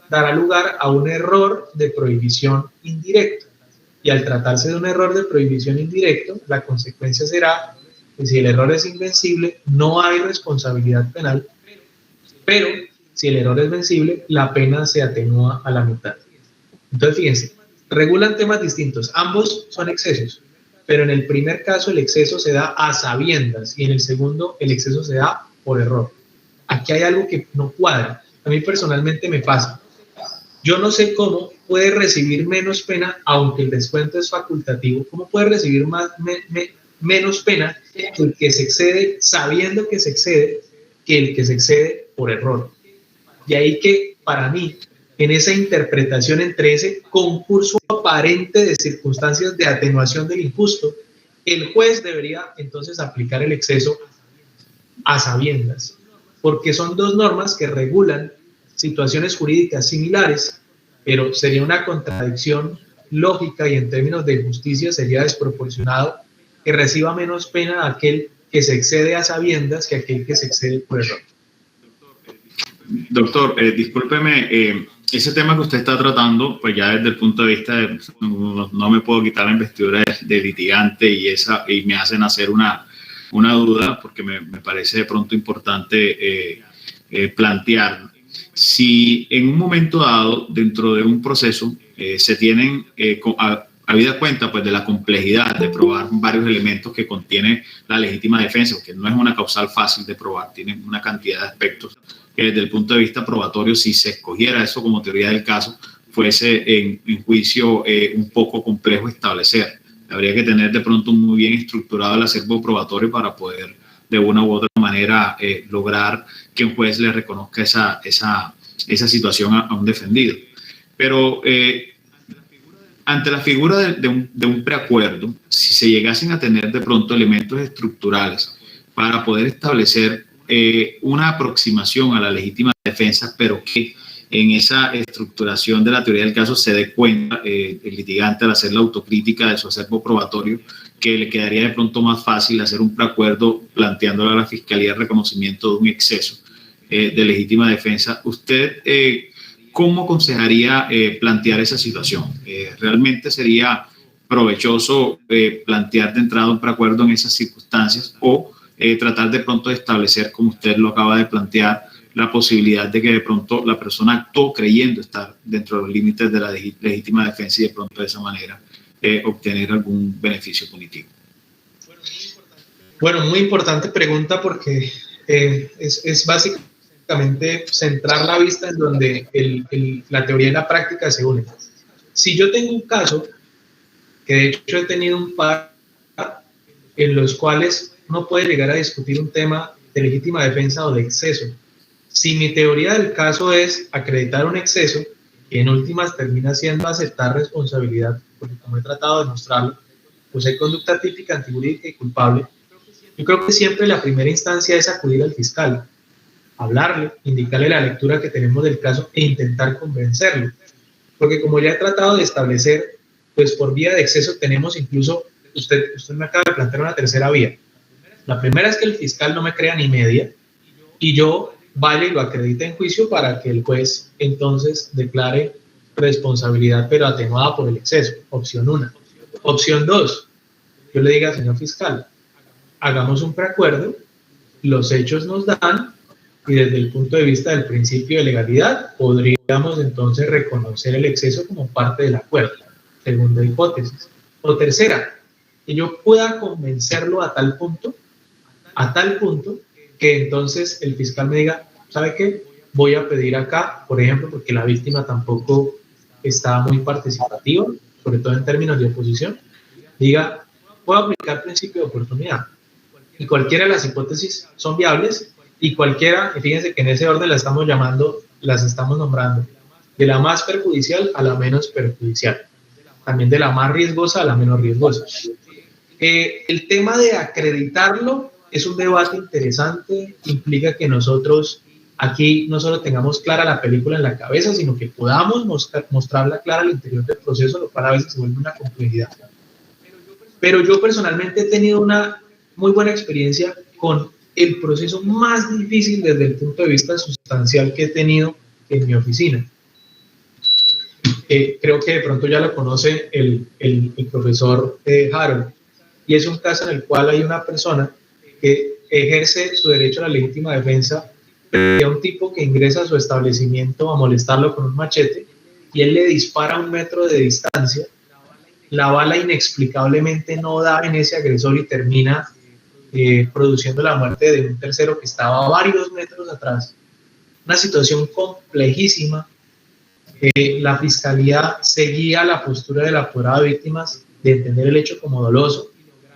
dará lugar a un error de prohibición indirecto. Y al tratarse de un error de prohibición indirecto, la consecuencia será que si el error es invencible, no hay responsabilidad penal, pero si el error es vencible, la pena se atenúa a la mitad. Entonces, fíjense, regulan temas distintos. Ambos son excesos, pero en el primer caso el exceso se da a sabiendas y en el segundo el exceso se da por error. Aquí hay algo que no cuadra. A mí personalmente me pasa. Yo no sé cómo puede recibir menos pena, aunque el descuento es facultativo. ¿Cómo puede recibir menos pena el que se excede sabiendo que se excede que el que se excede por error? Y ahí que, para mí, en esa interpretación entre ese concurso aparente de circunstancias de atenuación del injusto, el juez debería entonces aplicar el exceso a sabiendas, porque son dos normas que regulan situaciones jurídicas similares, pero sería una contradicción lógica y en términos de justicia sería desproporcionado que reciba menos pena aquel que se excede a sabiendas que aquel que se excede por error. Doctor, discúlpeme, ese tema que usted está tratando, pues ya desde el punto de vista de, no me puedo quitar la investidura de litigante y me hacen hacer una duda porque me parece de pronto importante plantear. Si en un momento dado, dentro de un proceso, se tienen, habida cuenta pues, de la complejidad de probar varios elementos que contiene la legítima defensa, porque no es una causal fácil de probar, tiene una cantidad de aspectos que desde el punto de vista probatorio, si se escogiera eso como teoría del caso, fuese en juicio un poco complejo establecer. Habría que tener de pronto muy bien estructurado el acervo probatorio para poder de una u otra manera lograr que un juez le reconozca esa situación a un defendido. Pero ante la figura de un preacuerdo, si se llegasen a tener de pronto elementos estructurales para poder establecer una aproximación a la legítima defensa, pero que en esa estructuración de la teoría del caso se dé cuenta el litigante al hacer la autocrítica de su acervo probatorio, que le quedaría de pronto más fácil hacer un preacuerdo planteándole a la Fiscalía el reconocimiento de un exceso de legítima defensa. ¿Usted cómo aconsejaría plantear esa situación? ¿Realmente sería provechoso plantear de entrada un preacuerdo en esas circunstancias o tratar de pronto de establecer, como usted lo acaba de plantear, la posibilidad de que de pronto la persona actuó creyendo estar dentro de los límites de la legítima defensa y de pronto de esa manera obtener algún beneficio punitivo? Bueno, muy importante pregunta porque es básicamente centrar la vista en donde la teoría y la práctica se unen. Si yo tengo un caso, que de hecho he tenido un par en los cuales uno puede llegar a discutir un tema de legítima defensa o de exceso. Si mi teoría del caso es acreditar un exceso, que en últimas termina siendo aceptar responsabilidad, porque como he tratado de demostrarlo, pues hay conducta típica, antijurídica y culpable, yo creo que siempre la primera instancia es acudir al fiscal, hablarle, indicarle la lectura que tenemos del caso e intentar convencerlo. Porque como ya he tratado de establecer, pues por vía de exceso tenemos incluso, usted me acaba de plantear una tercera vía. La primera es que el fiscal no me crea ni media y yo vaya y lo acredite en juicio para que el juez entonces declare responsabilidad pero atenuada por el exceso. Opción 1. Opción 2. Yo le diga, señor fiscal, hagamos un preacuerdo, los hechos nos dan y desde el punto de vista del principio de legalidad, podríamos entonces reconocer el exceso como parte del acuerdo, segunda hipótesis. O tercera, que yo pueda convencerlo a tal punto que entonces el fiscal me diga, ¿sabe qué? Voy a pedir acá, por ejemplo, porque la víctima tampoco está muy participativa, sobre todo en términos de oposición, diga, puedo aplicar principio de oportunidad. Y cualquiera de las hipótesis son viables, y cualquiera, y fíjense que en ese orden las estamos nombrando, de la más perjudicial a la menos perjudicial, también de la más riesgosa a la menos riesgosa. El tema de acreditarlo es un debate interesante, implica que nosotros aquí no solo tengamos clara la película en la cabeza, sino que podamos mostrarla clara al interior del proceso, lo cual a veces se vuelve una complejidad. Pero yo personalmente he tenido una muy buena experiencia con el proceso más difícil desde el punto de vista sustancial que he tenido en mi oficina. Creo que de pronto ya lo conoce el profesor Harold, y es un caso en el cual hay una persona que ejerce su derecho a la legítima defensa de un tipo que ingresa a su establecimiento a molestarlo con un machete, y él le dispara a 1 metro de distancia. La bala inexplicablemente no da en ese agresor y termina produciendo la muerte de un tercero que estaba a varios metros atrás. Una situación complejísima. La fiscalía seguía la postura del apoderado de víctimas de entender el hecho como doloso,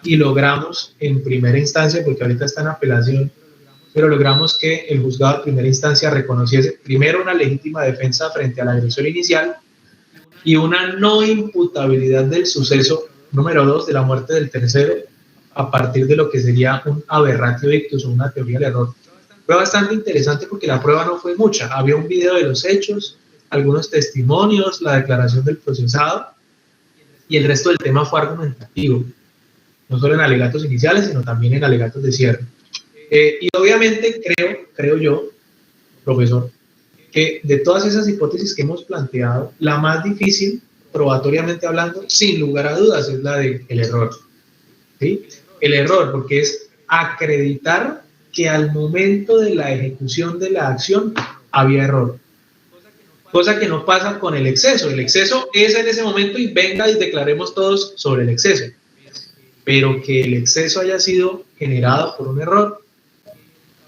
y logramos en primera instancia, porque ahorita está en apelación, pero logramos que el juzgado de primera instancia reconociese primero una legítima defensa frente al agresor inicial y una no imputabilidad del suceso número 2 de la muerte del tercero a partir de lo que sería un aberratio ictus o una teoría del error. Fue bastante interesante porque la prueba no fue mucha. Había un video de los hechos, algunos testimonios, la declaración del procesado, y el resto del tema fue argumentativo, no solo en alegatos iniciales, sino también en alegatos de cierre. Y obviamente creo yo, profesor, que de todas esas hipótesis que hemos planteado, la más difícil, probatoriamente hablando, sin lugar a dudas, es la del error. ¿Sí? El error, porque es acreditar que al momento de la ejecución de la acción había error. Cosa que no pasa con el exceso. El exceso es en ese momento y venga y declaremos todos sobre el exceso. Pero que el exceso haya sido generado por un error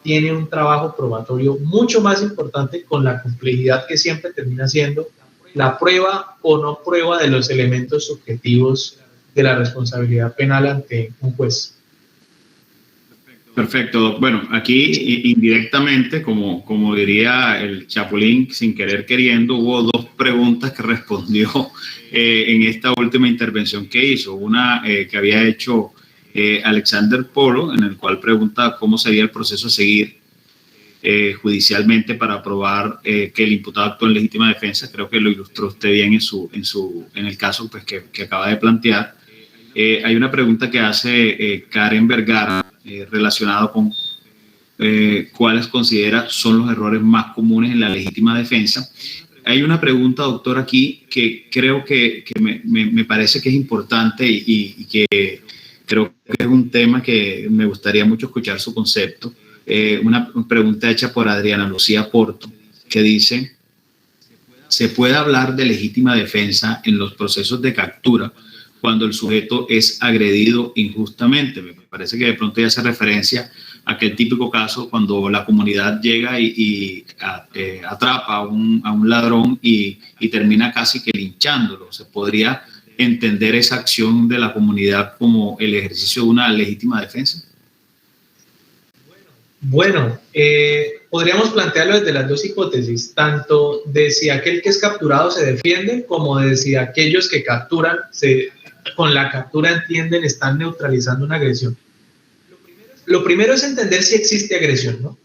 tiene un trabajo probatorio mucho más importante, con la complejidad que siempre termina siendo la prueba o no prueba de los elementos subjetivos de la responsabilidad penal ante un juez. Perfecto. Bueno, aquí indirectamente, como diría el Chapulín, sin querer queriendo, hubo 2 preguntas que respondió en esta última intervención que hizo. Una que había hecho Alexander Polo, en el cual pregunta cómo sería el proceso a seguir judicialmente para probar que el imputado actuó en legítima defensa. Creo que lo ilustró usted bien en el caso pues, que acaba de plantear. Hay una pregunta que hace Karen Vergara relacionado con cuáles considera son los errores más comunes en la legítima defensa. Hay una pregunta, doctor, aquí que creo que me parece que es importante y que creo que es un tema que me gustaría mucho escuchar su concepto. Una pregunta hecha por Adriana Lucía Porto, que dice: ¿se puede hablar de legítima defensa en los procesos de captura cuando el sujeto es agredido injustamente? Me parece que de pronto ya hace referencia a aquel típico caso cuando la comunidad llega y atrapa a un ladrón y termina casi que linchándolo. ¿Se podría entender esa acción de la comunidad como el ejercicio de una legítima defensa? Bueno, podríamos plantearlo desde las 2 hipótesis, tanto de si aquel que es capturado se defiende, como de si aquellos que capturan con la captura entienden están neutralizando una agresión. Lo primero es entender si existe agresión, ¿no?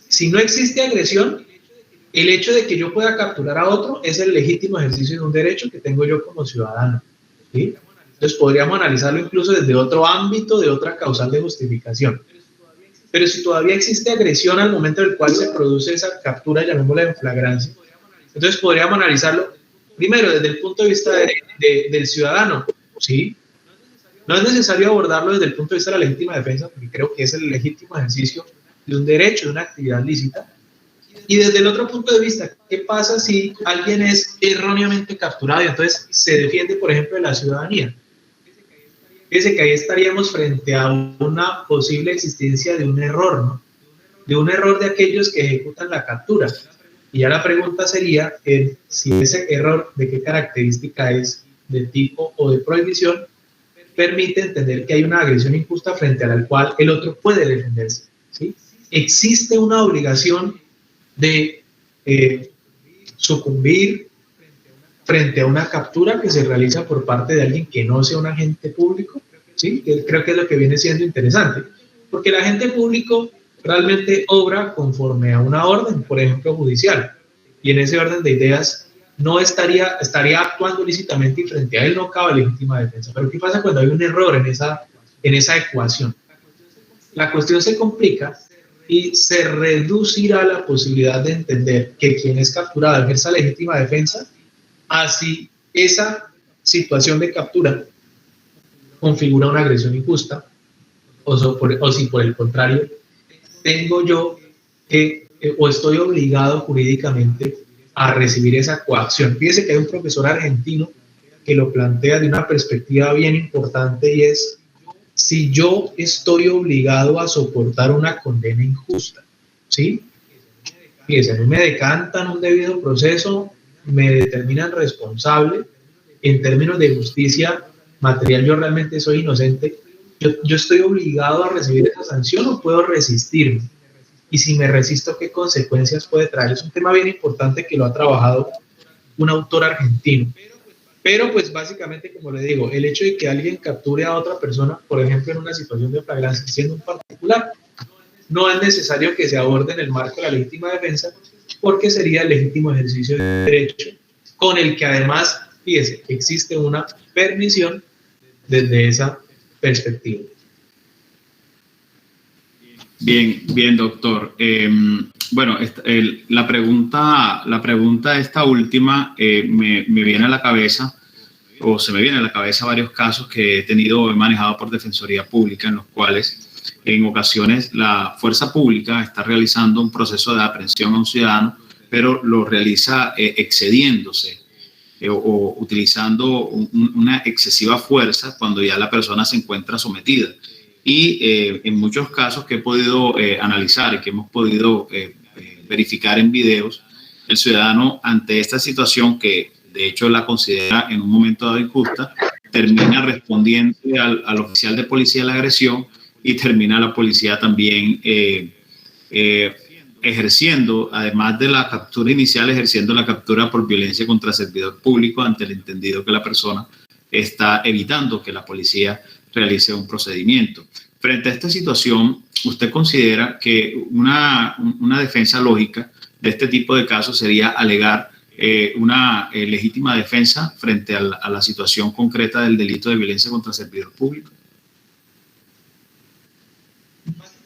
Si no existe agresión, el hecho de que yo pueda capturar a otro es el legítimo ejercicio de un derecho que tengo yo como ciudadano, ¿sí? Entonces podríamos analizarlo incluso desde otro ámbito, de otra causal de justificación. Pero si todavía existe agresión al momento en el cual se produce esa captura, llamémosla en flagrancia, entonces podríamos analizarlo primero desde el punto de vista del ciudadano, ¿sí? No es necesario abordarlo desde el punto de vista de la legítima defensa, porque creo que es el legítimo ejercicio de un derecho, de una actividad lícita. Y desde el otro punto de vista, ¿qué pasa si alguien es erróneamente capturado y entonces se defiende, por ejemplo, de la ciudadanía? Fíjese que ahí estaríamos frente a una posible existencia de un error, ¿no? De un error de aquellos que ejecutan la captura. Y ya la pregunta sería si ese error, de qué característica es, de tipo o de prohibición, permite entender que hay una agresión injusta frente a la cual el otro puede defenderse, ¿sí? Existe una obligación de sucumbir frente a una captura que se realiza por parte de alguien que no sea un agente público, ¿sí? Creo que es lo que viene siendo interesante, porque el agente público realmente obra conforme a una orden, por ejemplo, judicial, y en ese orden de ideas no estaría actuando lícitamente y frente a él no cabe legítima defensa. Pero ¿qué pasa cuando hay un error en esa ecuación? La cuestión se complica y se reducirá la posibilidad de entender que quien es capturado ejerza legítima defensa así esa situación de captura configura una agresión injusta o si por el contrario tengo yo que o estoy obligado jurídicamente a recibir esa coacción. Fíjese que hay un profesor argentino que lo plantea de una perspectiva bien importante y es: si yo estoy obligado a soportar una condena injusta, ¿sí? Fíjese, a mí me decantan un debido proceso, me determinan responsable, en términos de justicia material yo realmente soy inocente, yo estoy obligado a recibir esa sanción o puedo resistirme. Y si me resisto, ¿qué consecuencias puede traer? Es un tema bien importante que lo ha trabajado un autor argentino. Pero pues básicamente, como le digo, el hecho de que alguien capture a otra persona, por ejemplo, en una situación de flagrancia, siendo un particular, no es necesario que se aborde en el marco de la legítima defensa, porque sería el legítimo ejercicio de derecho, con el que además, fíjese, existe una permisión desde esa perspectiva. Bien, doctor. Bueno, la pregunta esta última me viene a la cabeza, o se me viene a la cabeza varios casos que he manejado por Defensoría Pública, en los cuales en ocasiones la fuerza pública está realizando un proceso de aprehensión a un ciudadano, pero lo realiza excediéndose o utilizando una excesiva fuerza cuando ya la persona se encuentra sometida. Y en muchos casos que he podido analizar y que hemos podido verificar en videos, el ciudadano ante esta situación, que de hecho la considera en un momento dado injusta, termina respondiendo al oficial de policía la agresión y termina la policía también ejerciendo, además de la captura inicial, ejerciendo la captura por violencia contra servidor público ante el entendido que la persona está evitando que la policía realice un procedimiento. Frente a esta situación, ¿usted considera que una defensa lógica de este tipo de casos sería alegar una legítima defensa frente a la situación concreta del delito de violencia contra servidor público?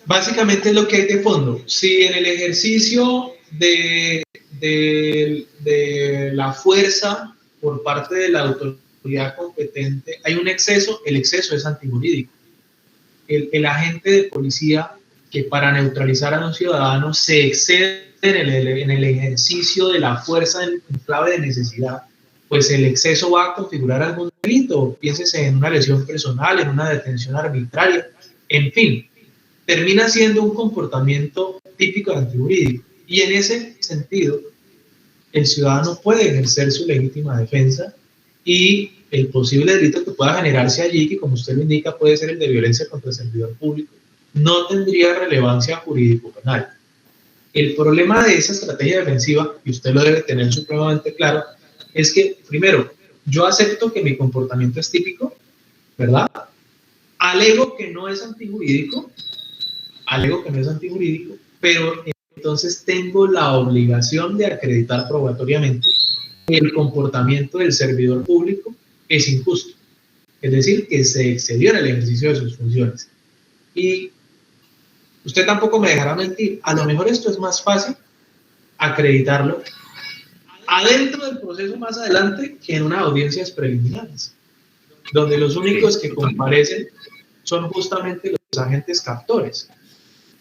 Básicamente es lo que hay de fondo. Si en el ejercicio de la fuerza por parte de la autoridad competente hay un exceso, el exceso es antijurídico. El agente de policía que para neutralizar a un ciudadano se excede en el ejercicio de la fuerza en clave de necesidad, pues el exceso va a configurar algún delito. Piénsese en una lesión personal, en una detención arbitraria, en fin, termina siendo un comportamiento típico de antijurídico. Y en ese sentido, el ciudadano puede ejercer su legítima defensa y el posible delito que pueda generarse allí, que como usted lo indica puede ser el de violencia contra el servidor público, no tendría relevancia jurídico-penal. El problema de esa estrategia defensiva, y usted lo debe tener supremamente claro, es que, primero, yo acepto que mi comportamiento es típico, ¿verdad? Alego que no es antijurídico, pero entonces tengo la obligación de acreditar probatoriamente que el comportamiento del servidor público es injusto, es decir, que se excedió en el ejercicio de sus funciones. Y usted tampoco me dejará mentir, a lo mejor esto es más fácil acreditarlo adentro del proceso más adelante que en unas audiencias preliminares, donde los únicos que comparecen son justamente los agentes captores.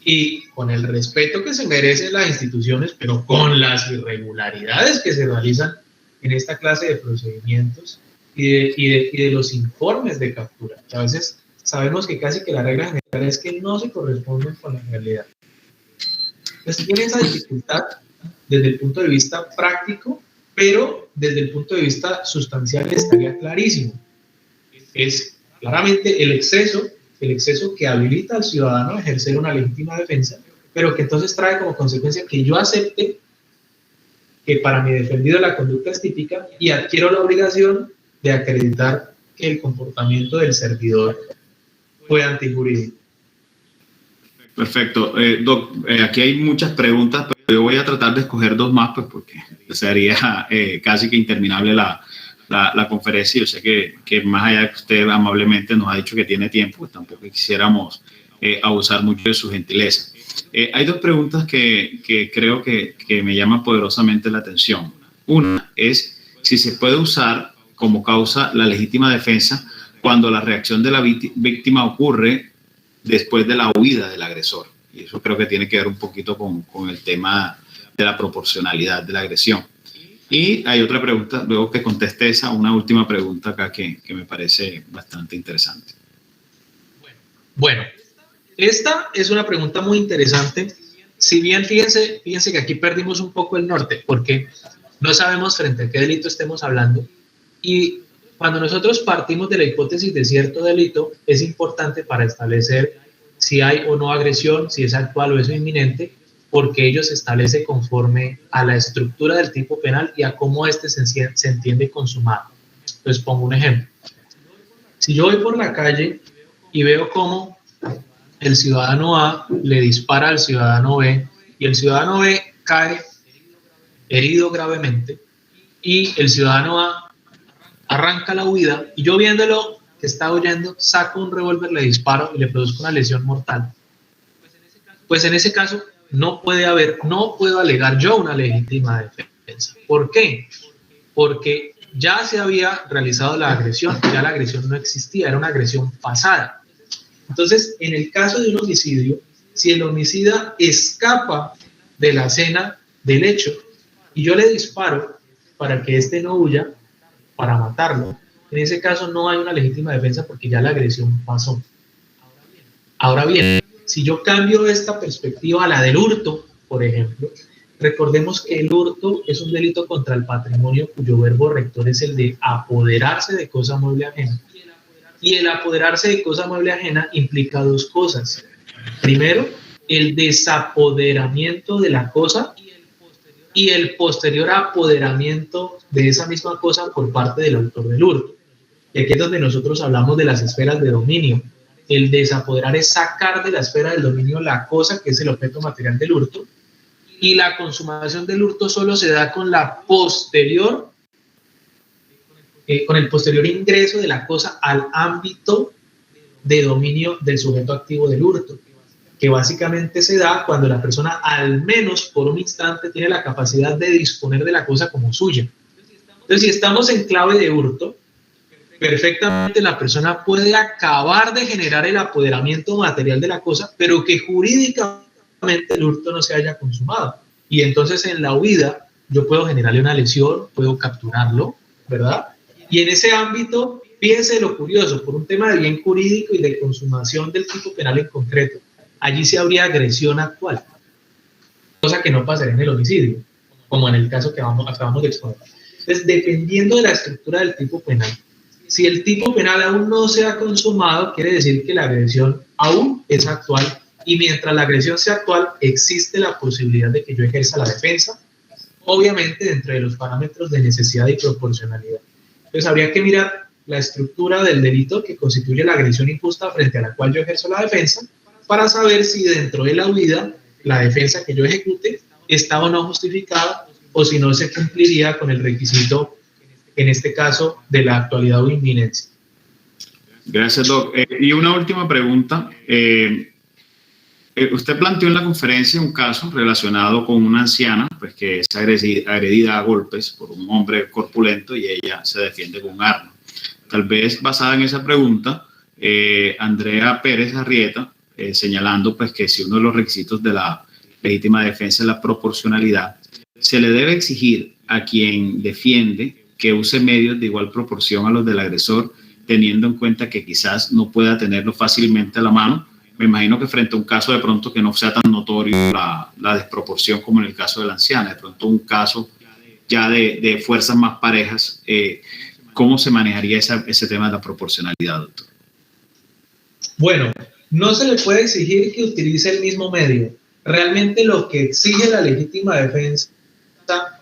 y con el respeto que se merecen las instituciones, pero con las irregularidades que se realizan en esta clase de procedimientos y de los informes de captura. A veces sabemos que casi que la regla general es que no se corresponden con la realidad. Entonces tiene esa dificultad desde el punto de vista práctico, pero desde el punto de vista sustancial estaría clarísimo. Es claramente el exceso que habilita al ciudadano a ejercer una legítima defensa, pero que entonces trae como consecuencia que yo acepte que para mi defendido la conducta es típica y adquiero la obligación de acreditar que el comportamiento del servidor fue antijurídico. Perfecto. Doc, aquí hay muchas preguntas, pero yo voy a tratar de escoger dos más, pues porque sería casi que interminable la conferencia. Yo sé que más allá de que usted amablemente nos ha dicho que tiene tiempo, pues tampoco quisiéramos abusar mucho de su gentileza. Hay dos preguntas que creo que me llaman poderosamente la atención. Una es si se puede usar como causa la legítima defensa cuando la reacción de la víctima ocurre después de la huida del agresor. Y eso creo que tiene que ver un poquito con el tema de la proporcionalidad de la agresión. Y hay otra pregunta, luego que conteste esa, una última pregunta acá que me parece bastante interesante. Bueno, esta es una pregunta muy interesante. Si bien, fíjense que aquí perdimos un poco el norte, porque no sabemos frente a qué delito estemos hablando. Y cuando nosotros partimos de la hipótesis de cierto delito, es importante para establecer si hay o no agresión, si es actual o es inminente, porque ello se establece conforme a la estructura del tipo penal y a cómo éste se entiende consumado. Entonces pongo un ejemplo. Si yo voy por la calle y veo cómo el ciudadano A le dispara al ciudadano B y el ciudadano B cae herido gravemente y el ciudadano A arranca la huida y yo viéndolo que está huyendo, saco un revólver, le disparo y le produzco una lesión mortal. Pues en ese caso no puedo alegar yo una legítima defensa. ¿Por qué? Porque ya se había realizado la agresión, ya la agresión no existía, era una agresión pasada. Entonces, en el caso de un homicidio, si el homicida escapa de la escena del hecho y yo le disparo para que éste no huya, para matarlo, en ese caso no hay una legítima defensa porque ya la agresión pasó. Ahora bien, si yo cambio esta perspectiva a la del hurto, por ejemplo, recordemos que el hurto es un delito contra el patrimonio cuyo verbo rector es el de apoderarse de cosa mueble ajena. Y el apoderarse de cosa mueble ajena implica dos cosas. Primero, el desapoderamiento de la cosa y el posterior apoderamiento de esa misma cosa por parte del autor del hurto. Y aquí es donde nosotros hablamos de las esferas de dominio. El desapoderar es sacar de la esfera del dominio la cosa que es el objeto material del hurto, y la consumación del hurto solo se da con la posterior, con el posterior ingreso de la cosa al ámbito de dominio del sujeto activo del hurto, que básicamente se da cuando la persona al menos por un instante tiene la capacidad de disponer de la cosa como suya. Entonces, si estamos en clave de hurto, perfectamente la persona puede acabar de generar el apoderamiento material de la cosa, pero que jurídicamente el hurto no se haya consumado. Y entonces en la huida yo puedo generarle una lesión, puedo capturarlo, ¿verdad? Y en ese ámbito, fíjense lo curioso, por un tema de bien jurídico y de consumación del tipo penal en concreto, allí sí habría agresión actual, cosa que no pasaría en el homicidio, como en el caso que acabamos de exponer. Entonces, dependiendo de la estructura del tipo penal, si el tipo penal aún no se ha consumado, quiere decir que la agresión aún es actual, y mientras la agresión sea actual, existe la posibilidad de que yo ejerza la defensa, obviamente dentro de los parámetros de necesidad y proporcionalidad. Entonces, habría que mirar la estructura del delito que constituye la agresión injusta frente a la cual yo ejerzo la defensa, para saber si dentro de la huida, la defensa que yo ejecute está o no justificada, o si no se cumpliría con el requisito, en este caso, de la actualidad o inminencia. Gracias, Doc. Y una última pregunta. Usted planteó en la conferencia un caso relacionado con una anciana, pues que es agredida a golpes por un hombre corpulento y ella se defiende con un arma. Tal vez basada en esa pregunta, Andrea Pérez Arrieta señalando pues que si uno de los requisitos de la legítima defensa es la proporcionalidad, se le debe exigir a quien defiende que use medios de igual proporción a los del agresor, teniendo en cuenta que quizás no pueda tenerlo fácilmente a la mano. Me imagino que frente a un caso de pronto que no sea tan notorio la desproporción como en el caso de la anciana, de pronto un caso ya de fuerzas más parejas, ¿cómo se manejaría ese tema de la proporcionalidad, doctor? Bueno, no se le puede exigir que utilice el mismo medio. Realmente lo que exige la legítima defensa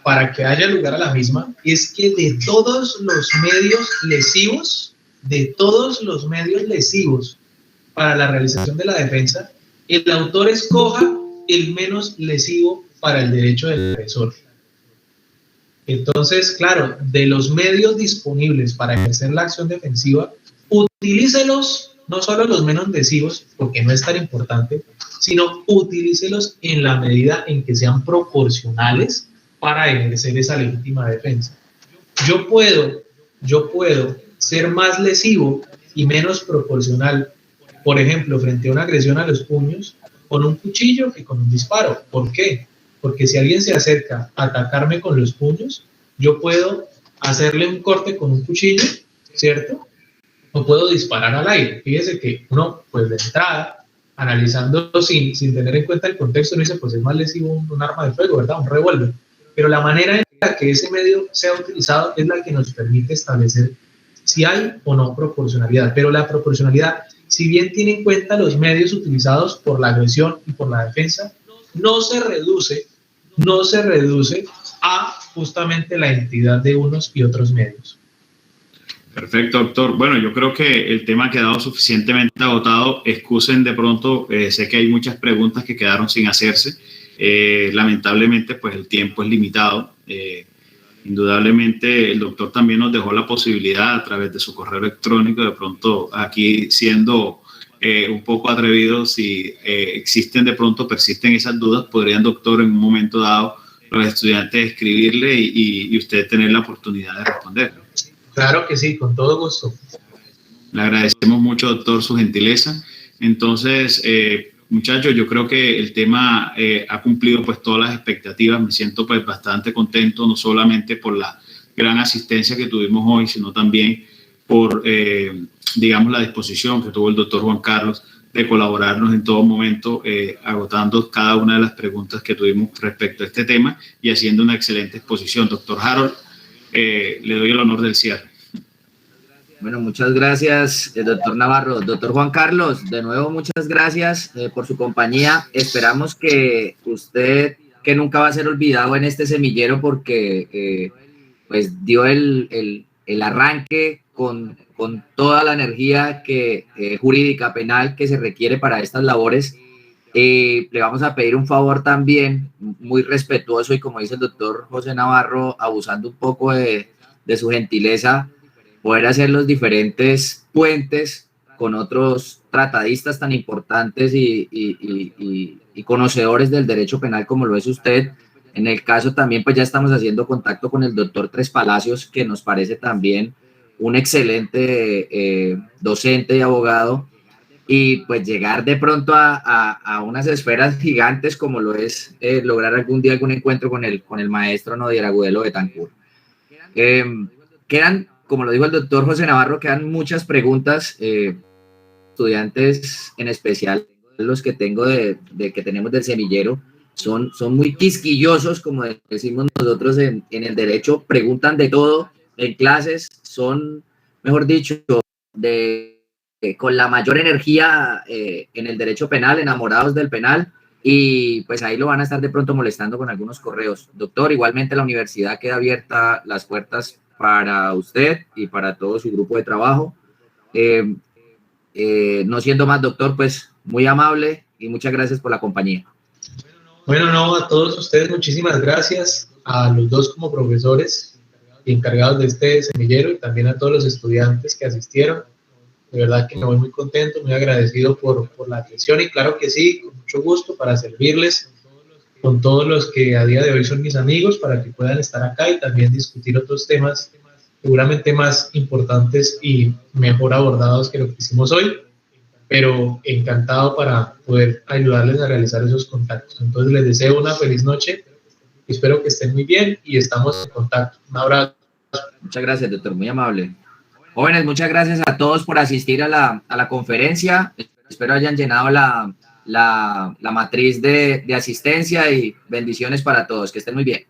para que haya lugar a la misma es que de todos los medios lesivos para la realización de la defensa, el autor escoja el menos lesivo para el derecho del agresor. Entonces, claro, de los medios disponibles para ejercer la acción defensiva, utilícelos, no solo los menos lesivos, porque no es tan importante, sino utilícelos en la medida en que sean proporcionales para ejercer esa legítima defensa. Yo puedo ser más lesivo y menos proporcional, por ejemplo, frente a una agresión a los puños, con un cuchillo que con un disparo. ¿Por qué? Porque si alguien se acerca a atacarme con los puños, yo puedo hacerle un corte con un cuchillo, ¿cierto? O puedo disparar al aire. Fíjese que uno, pues de entrada, analizando sin tener en cuenta el contexto, uno dice, pues es más lesivo un arma de fuego, ¿verdad? Un revólver. Pero la manera en la que ese medio sea utilizado es la que nos permite establecer si hay o no proporcionalidad. Pero la proporcionalidad, si bien tiene en cuenta los medios utilizados por la agresión y por la defensa, no se reduce a justamente la entidad de unos y otros medios. Perfecto, doctor. Bueno, yo creo que el tema ha quedado suficientemente agotado. Excusen de pronto, sé que hay muchas preguntas que quedaron sin hacerse. Lamentablemente, pues el tiempo es limitado. Indudablemente, el doctor también nos dejó la posibilidad a través de su correo electrónico, de pronto aquí siendo un poco atrevido, si persisten esas dudas, podrían, doctor, en un momento dado, los estudiantes escribirle y usted tener la oportunidad de responder. Claro que sí, con todo gusto. Le agradecemos mucho, doctor, su gentileza. Entonces, muchachos, yo creo que el tema ha cumplido pues todas las expectativas. Me siento pues bastante contento, no solamente por la gran asistencia que tuvimos hoy, sino también por, digamos, la disposición que tuvo el doctor Juan Carlos de colaborarnos en todo momento, agotando cada una de las preguntas que tuvimos respecto a este tema y haciendo una excelente exposición. Doctor Harold, le doy el honor del cierre. Bueno, muchas gracias, doctor Navarro. Doctor Juan Carlos, de nuevo muchas gracias por su compañía. Esperamos que usted, que nunca va a ser olvidado en este semillero, porque pues dio el arranque con toda la energía jurídica penal que se requiere para estas labores. Le vamos a pedir un favor también, muy respetuoso, y como dice el doctor José Navarro, abusando un poco de su gentileza, poder hacer los diferentes puentes con otros tratadistas tan importantes y conocedores del derecho penal como lo es usted. En el caso también, pues ya estamos haciendo contacto con el doctor Tres Palacios, que nos parece también un excelente docente y abogado, y pues llegar de pronto a unas esferas gigantes como lo es lograr algún día algún encuentro con el maestro Nodier Agudelo Betancourt. Quedan, como lo dijo el doctor José Navarro, quedan muchas preguntas, estudiantes en especial, los que que tenemos del semillero, son muy quisquillosos, como decimos nosotros en el derecho, preguntan de todo en clases, son, mejor dicho, con la mayor energía en el derecho penal, enamorados del penal, y pues ahí lo van a estar de pronto molestando con algunos correos. Doctor, igualmente la universidad queda abierta las puertas para usted y para todo su grupo de trabajo. No siendo más, doctor, pues muy amable y muchas gracias por la compañía. Bueno, no, a todos ustedes muchísimas gracias, a los dos como profesores y encargados de este semillero, y también a todos los estudiantes que asistieron. De verdad que me voy muy contento, muy agradecido por la atención, y claro que sí, con mucho gusto para servirles con todos los que a día de hoy son mis amigos, para que puedan estar acá y también discutir otros temas seguramente más importantes y mejor abordados que lo que hicimos hoy. pero encantado para poder ayudarles a realizar esos contactos. Entonces les deseo una feliz noche, espero que estén muy bien y estamos en contacto. Un abrazo. Muchas gracias, doctor, muy amable. Jóvenes, muchas gracias a todos por asistir a la conferencia. Espero hayan llenado la matriz de asistencia y bendiciones para todos. Que estén muy bien.